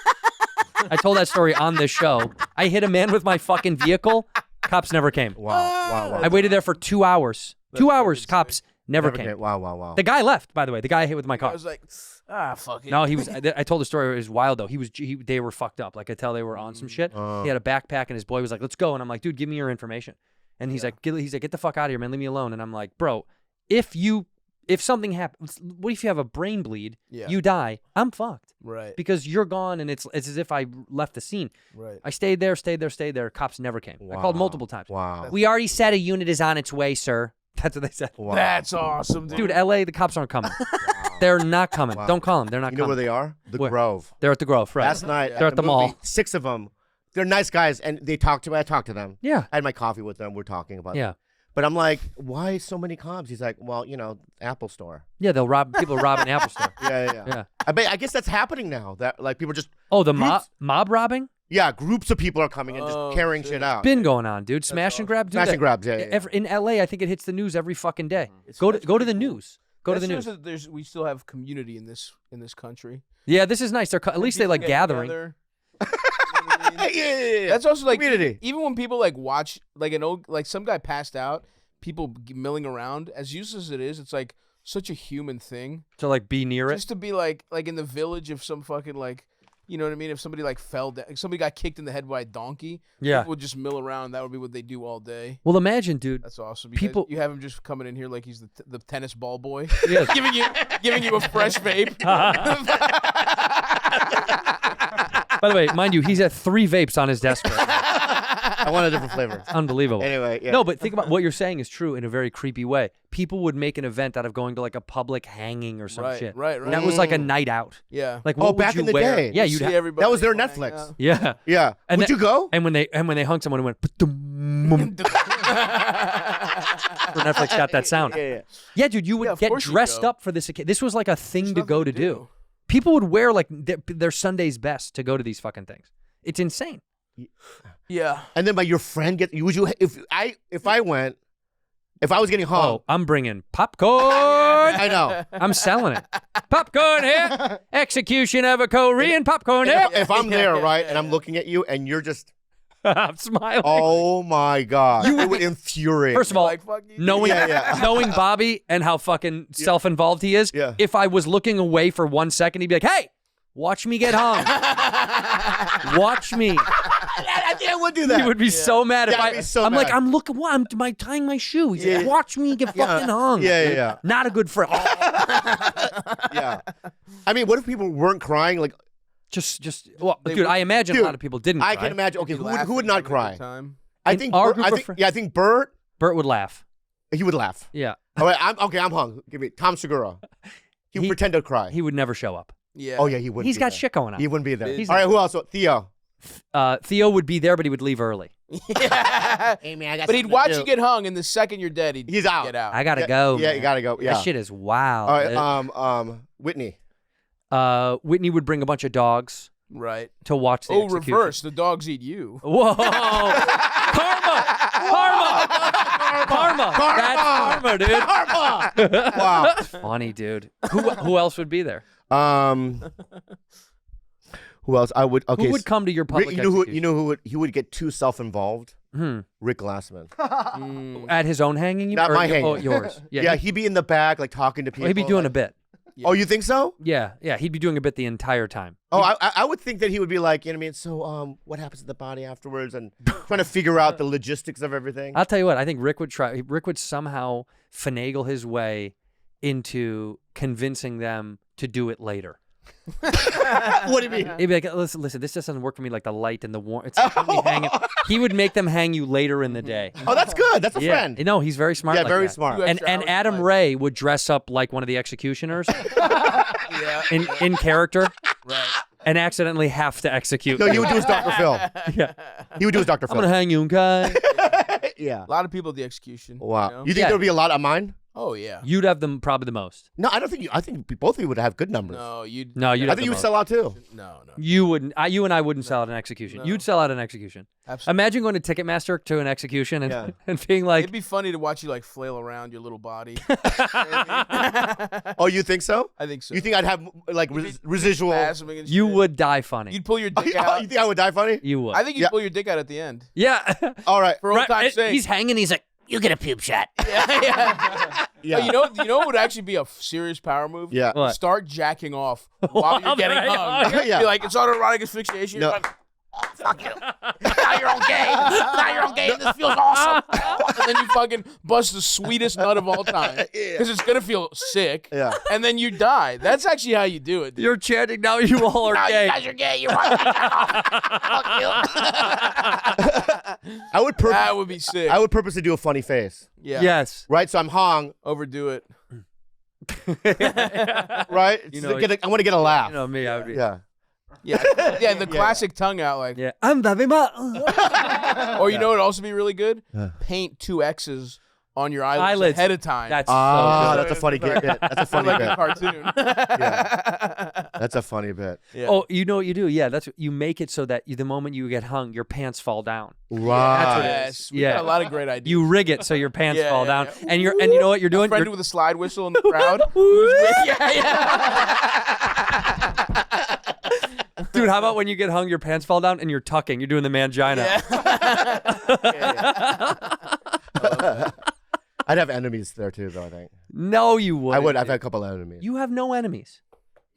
I told that story on this show. I hit a man with my fucking vehicle. Cops never came.
Wow.
I waited there for 2 hours. 2 hours. Cops never came.
Wow.
The guy left, by the way. The guy I hit with my car.
I was like, fuck it.
No, he was. I told the story. It was wild though. They were fucked up. Like I tell they were on some shit. He had a backpack, and his boy was like, "Let's go." And I'm like, "Dude, give me your information." And he's like, "Get the fuck out of here, man. Leave me alone." And I'm like, "Bro, if something happens, what if you have a brain bleed?
Yeah.
You die. I'm fucked."
Right.
Because you're gone, and it's as if I left the scene.
Right.
I stayed there. Cops never came. I called multiple times.
Wow.
We already said a unit is on its way, sir. That's what they said.
Wow.
That's awesome, dude.
Dude, LA, the cops aren't coming. They're not coming.
Wow.
Don't call them. They're not
You know
coming.
where they are? The
Where?
Grove.
They're at the Grove, right?
Last night
They're at the mall.
movie, 6 of them. They're nice guys, and they talked to me. I talked to them.
Yeah.
I had my coffee with them. We're talking about
Yeah.
it. But I'm like, why so many cops? He's like, well, Apple Store.
Yeah, they'll rob people. Rob an Apple Store.
Yeah.
Yeah.
I guess that's happening now. That like people just
Oh, the
Groups-
mob robbing?
yeah, groups of people are coming and just carrying shit out.
Been going on, dude. Smash and grab.
Smash and grabs, yeah.
In LA, I think it hits the news every fucking day. Go to the news. Go to the news.
We still have community in this country.
Yeah, this is nice. At least they like
Get
gathering.
together.
Yeah.
That's also like
Community.
even when people like watch like some guy passed out, people milling around. As useless as it is, it's like such a human thing.
To like be near it.
Just to be like in the village, if some fucking like, you know what I mean? If somebody like fell down, if somebody got kicked in the head by a donkey,
Yeah.
people would just mill around. That would be what they do all day.
Well, imagine, dude.
That's awesome. You have him just coming in here like he's the tennis ball boy,
Yes.
giving you a fresh vape.
By the way, mind you, he's at 3 vapes on his desk right now.
I want a different flavor.
Unbelievable.
Anyway, yeah.
No, but think about what you're saying is true in a very creepy way. People would make an event out of going to like a public hanging or some
Right,
shit.
right.
That was like a night out.
Yeah.
Like
Oh,
what would
back
you
in the
wear?
day.
Yeah,
You
you'd
see
have.
everybody
That was their
hang
Netflix.
out.
Yeah.
Yeah.
And
Would
then-
you go?
And when they hung someone, it went. Netflix got that sound.
Yeah.
Yeah, dude, you would
Yeah, of
get
course you
dressed
go.
up for this. This was like a thing to go to do. People would wear like their Sunday's best to go to these fucking things. It's insane.
Yeah.
And then by your friend would you if I was getting hung.
Oh, I'm bringing popcorn.
I know.
I'm selling it. Popcorn here. Execution of a Korean popcorn here.
If I'm there, right, and I'm looking at you, and you're just,
I'm smiling.
oh my god, it would infuriate.
First of all,
Like, fuck you.
knowing
Yeah.
knowing Bobby and how fucking self-involved he is,
Yeah.
if I was looking away for 1 second, he'd be like, "Hey, watch me get hung. Watch me."
I would do that.
He would be so mad if
Yeah, I'd be so
I'm like,
mad.
I'm looking. What? I'm tying my shoe. He's like, watch me get fucking hung.
Yeah.
Not a good friend.
Yeah. I mean, what if people weren't crying? Like,
Well, dude, I imagine a lot of people didn't.
I
cry.
can imagine. Okay,
Be
who would not
laughing, having a
cry?
good time.
I
In
think.
our
Bert,
group
I
of
think.
friends-
Yeah, I think Bert.
Bert would laugh.
He would laugh.
Yeah,
All right, I'm hung. Give me Tom Segura. He would
He-
pretend to cry.
he would never show up.
Yeah.
Oh yeah, he wouldn't.
He's
be
got
there.
shit going on.
He wouldn't be there.
He's-
All right, who else? Theo.
Theo would be there, but he would leave early.
Yeah.
Hey man, I got
But he'd watch you get hung, and the second you're dead, he'd
He's out.
get out.
I gotta go.
Yeah,
man.
you gotta go. Yeah.
That shit is wild.
All right, Whitney.
Whitney would bring a bunch of dogs
Right.
to watch the
Oh,
execution.
reverse. The dogs eat you.
Whoa! Karma! That's karma, dude.
Karma. Wow.
Funny, dude. Who else would be there?
Who else? I would. Okay.
Who would come to your public execution?
You know who would? He would get too self-involved.
Hmm.
Rick Glassman.
At his own hanging?
Not
or
my
your-
hanging.
oh, yours.
Yeah, he'd be in the back, like talking to people.
He'd be doing a
like-
bit.
Oh, you think so?
Yeah, he'd be doing a bit the entire time.
Oh, I would think that he would be like, you know what I mean? So, what happens to the body afterwards? And trying to figure out the logistics of everything.
I'll tell you what, I think Rick would try. Rick would somehow finagle his way into convincing them to do it later.
What do you mean?
He'd be like, listen, this doesn't work for me like the light and the warmth. It's not me hanging. He would make them hang you later in the day.
Oh, that's good. That's a
Yeah.
friend.
No, he's very smart.
Yeah,
like
very
that.
smart.
And Adam Ray would dress up like one of the executioners
Yeah.
in character
Right.
and accidentally have to execute.
No, he would do his Dr. Phil.
Yeah.
He would do his Dr.
I'm
Phil.
gonna hang you, okay?
Yeah.
A lot of people at the execution.
Wow.
You know?
You think
Yeah.
there would be a lot of mine?
Oh yeah.
You'd have them probably the most.
No, I don't think you. I think both of you would have good numbers.
No, you'd.
No, you'd
I
have
think
the
you would
most.
sell out too.
No.
You wouldn't. You and I wouldn't sell out an execution.
No.
You'd sell out an execution.
Absolutely.
Imagine going to Ticketmaster to an execution and,
Yeah.
and being like,
It'd be funny to watch you like flail around your little body.
Oh, you think so?
I think so.
You think I'd have like residual?
Spasming and
you
shit.
would die funny.
You'd pull your
Oh,
dick
you
out.
think I would die funny?
You would.
I think you'd
Yeah.
pull your dick out at the end.
yeah.
All right.
For old
Right,
time's sake.
he's hanging. He's like, you get a pube shot.
yeah.
Yeah.
Oh, you know what would actually be a serious power move?
Yeah.
What?
Start jacking off while you're getting
Right.
hung.
Oh,
yeah.
Be like, it's autoerotic asphyxiation.
No.
You're like, oh, fuck you. Now you're on game. Now you're on game. This feels awesome. And then you fucking bust the sweetest nut of all time. Because it's going to feel sick.
Yeah.
And then you die. That's actually how you do it. dude.
You're chanting, now you all are
Now
gay.
you guys are gay. You're right. Fuck you.
I would
That would be sick.
I would purposely do a funny face,
Yeah.
Yes.
right? So I'm hung,
Overdo it.
right?
You
So
know-
I want to get a laugh.
You know me, I would be.
Yeah.
Yeah. Yeah. The classic tongue out like.
Yeah. I'm having my
Or you know what would also be really good? Paint 2 X's on your eyelids ahead of time.
That's
Ah,
so good.
that's a funny bit. That's a funny
like a
bit.
cartoon.
That's a funny bit.
Yeah.
Oh, you know what you do? Yeah, that's you make it so that the moment you get hung, your pants fall down.
Right.
That's what it
Yes. We
Yeah.
got a lot of great ideas.
You rig it so your pants
Yeah,
fall
yeah,
down,
yeah.
and you know what you're
A
doing?
friend
You're-
with a slide whistle in the crowd. Yeah, yeah.
Dude, how about when you get hung, your pants fall down and you're tucking? You're doing the mangina.
I'd have enemies there too, though. I think
No, you wouldn't.
I would. I've had a couple of enemies.
You have no enemies.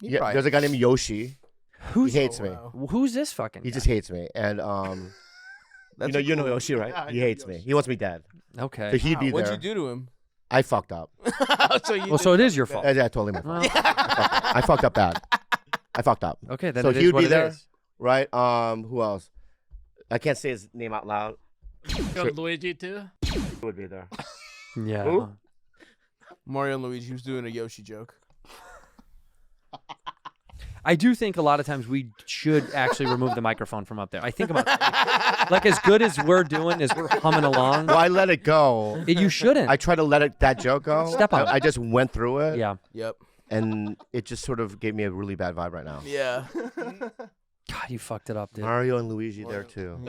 Yeah,
probably-
there's a guy named Yoshi.
Who's
He hates me.
Who's this fucking?
He
guy?
just hates me, and you know Yoshi, right? He hates me. He wants me dead.
Okay.
So he'd be
What'd
there.
you do to him?
I fucked up.
So you
Well, so it is your fault.
Yeah, totally my fault. I fucked up bad. I fucked up.
Okay, then
So
it is
he would
what
be
it
there,
is.
right? Who else? I can't say his name out loud.
Luigi too.
He would be there.
Yeah.
Who?
Mario and Luigi was doing a Yoshi joke.
I do think a lot of times we should actually remove the microphone from up there. I think about like as good as we're doing, as we're humming along,
Well, I let it go.
you shouldn't.
I tried to let that joke go.
Step on it.
I just went through it.
Yeah.
Yep.
and it just sort of gave me a really bad vibe right now.
Yeah.
God, you fucked it up, dude.
Mario and Luigi there too.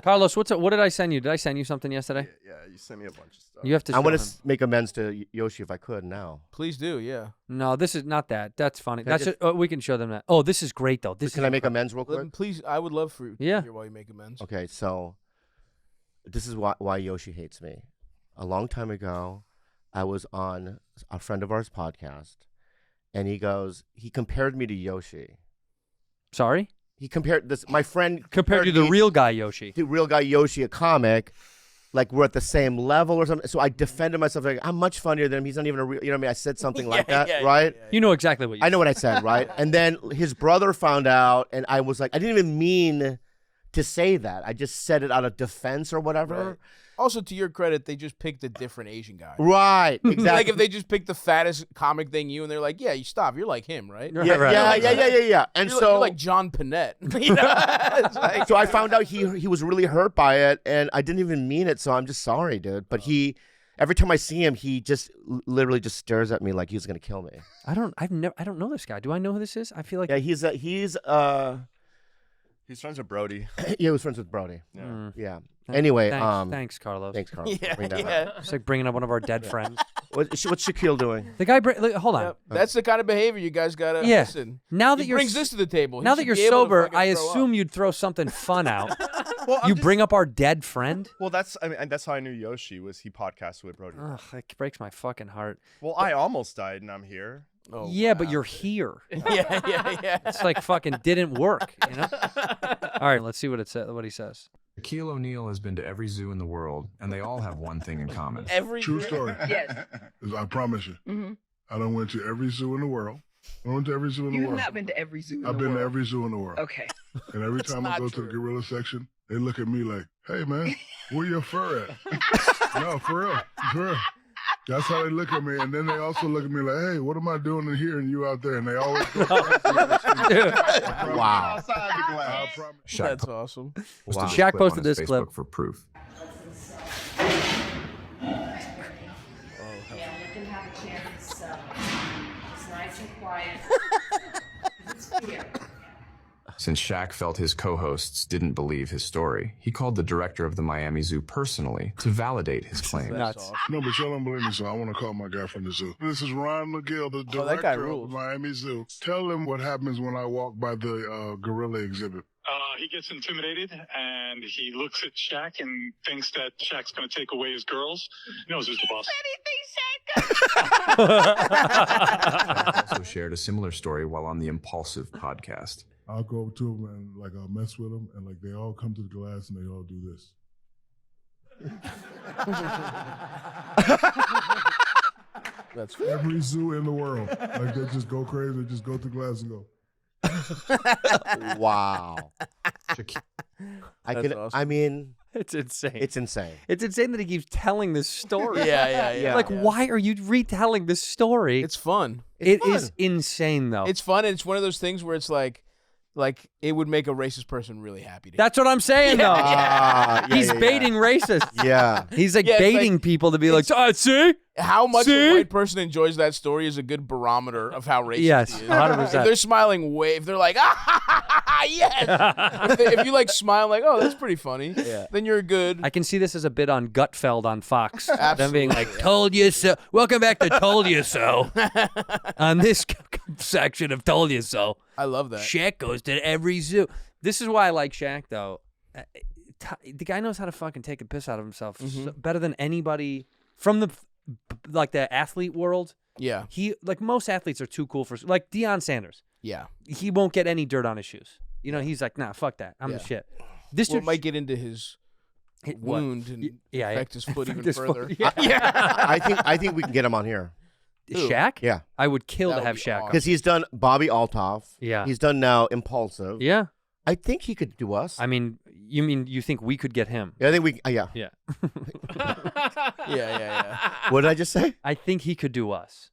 Carlos, what did I send you? Did I send you something yesterday?
Yeah, you sent me a bunch of stuff.
You have to.
I want
show him.
to make amends to Yoshi if I could now.
Please do, yeah.
No, this is not that. That's funny.
Can I
That's we can show them that. Oh, this is great though. This
Can I make amends real quick?
Please, I would love for you to hear while you make amends.
Okay, so this is why Yoshi hates me. A long time ago, I was on a friend of ours podcast, and he compared me to Yoshi.
Sorry?
He compared this. My friend
compared to the real guy Yoshi.
The real guy Yoshi, a comic. Like we're at the same level or something. So I defended myself. Like I'm much funnier than him. He's not even a real. You know what I mean? I said something like that, right?
You know exactly what you.
I know what I said, right? And then his brother found out, and I was like, I didn't even mean to say that. I just said it out of defense or whatever.
Right. Also, to your credit, they just picked a different Asian guy.
Right, exactly.
Like if they just picked the fattest comic thing and they're like, yeah, you stop. You're like him, right?
Yeah. And
you're like John Panette. You know?
So I found out he was really hurt by it, and I didn't even mean it. So I'm just sorry, dude. But every time I see him, he just literally just stares at me like he's gonna kill me.
I don't know this guy. Do I know who this is? I feel like
he's
friends with Brody.
Yeah, he was friends with Brody.
Yeah.
Yeah. Anyway,
thanks, Carlos.
Thanks, Carlos.
Yeah.
It's like bringing up one of our dead friends.
What's Shaquille doing?
The guy, hold on.
Yeah, that's the kind of behavior you guys gotta listen.
Now that
he brings this to the table.
Now that you're sober, I assume you'd throw something fun out.
Well,
you bring up our dead friend.
Well, that's how I knew Yoshi was. He podcasted with Brody.
Ugh, it breaks my fucking heart.
Well, I almost died, and I'm here.
Oh,
yeah, but you're here.
yeah.
It's like fucking didn't work, you know? All right, let's see what he says.
Shaquille O'Neal has been to every zoo in the world, and they all have one thing in common.
True story.
Yes.
I promise you.
Mm-hmm.
I done went to every zoo in the world. I went to every zoo in the world.
You have not been to every zoo in the world.
I've been to every zoo in the world.
Okay.
And every time I go to the gorilla section, they look at me like, hey, man, where your fur at? No, for real. That's how they look at me. And then they also look at me like, hey, what am I doing in here and you out there? And they always go,
wow.
That's awesome.
Wow.
Shaq posted this clip
for proof. Since Shaq felt his co-hosts didn't believe his story, he called the director of the Miami Zoo personally to validate his claim.
No, but y'all don't believe me, so I want to call my guy from the zoo. This is Ron McGill, the director of Miami Zoo. Tell him what happens when I walk by the gorilla exhibit.
He gets intimidated, and he looks at Shaq and thinks that Shaq's going to take away his girls. He knows who's the boss.
Shaq also shared a similar story while on the Impulsive podcast.
I'll go up to them and I'll mess with them, and they all come to the glass and they all do this.
That's
every zoo in the world. They just go crazy. They just go to the glass and go.
Wow.
Awesome.
I mean,
it's insane.
It's insane.
It's insane that he keeps telling this story.
Yeah.
Like, why are you retelling this story?
It's fun.
It is insane, though.
It's fun, and it's one of those things where it's like it would make a racist person really happy.
That's what I'm saying, though. He's baiting racists.
Yeah.
He's baiting people to be like, see?
How much a white person enjoys that story is a good barometer of how racist he is.
100%.
If they're smiling if they're like, yes. if you smile like, oh, that's pretty funny, then you're good.
I can see this as a bit on Gutfeld on Fox.
Absolutely.
Them being like, told you so. Welcome back to Told You So. On this section of Told You So.
I love that.
Shaq goes to every zoo. This is why I like Shaq, though. The guy knows how to fucking take a piss out of himself better than anybody from the athlete world.
Yeah.
He most athletes are too cool for Deion Sanders.
Yeah.
He won't get any dirt on his shoes. You know, he's like, nah, fuck that. I'm the shit. This dude
might get into his wound and affect his foot even further.
I think we can get him on here.
Shaq?
Yeah.
I would kill to have Shaq.
Because he's done Bobby Altoff.
Yeah.
He's done now Impulsive.
Yeah.
I think he could do us.
I mean, you think we could get him?
Yeah, I think we. Yeah.
Yeah.
Yeah.
What did I just say?
I think he could do us.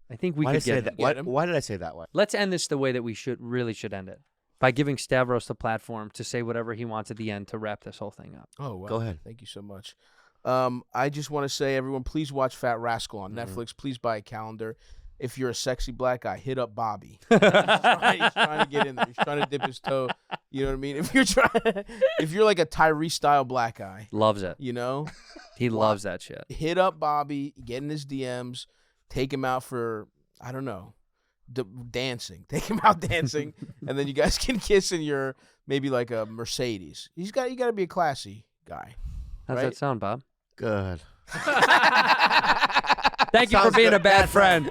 I think we could get him.
Why did I say that way?
Let's end this the way that we should end it. By giving Stavros the platform to say whatever he wants at the end to wrap this whole thing up.
Oh, wow.
Go ahead.
Thank you so much. I just want to say, everyone, please watch Fat Rascal on Netflix. Please buy a calendar. If you're a sexy black guy, hit up Bobby. He's trying to get in there. He's trying to dip his toe. You know what I mean? If you're like a Tyrese style black guy,
loves it.
You know,
he loves that shit.
Hit up Bobby. Get in his DMs. Take him out for dancing. Take him out dancing, and then you guys can kiss in your maybe like a Mercedes. You got to be a classy guy.
How's that sound, Bob?
Good.
Thank you for being a bad friend.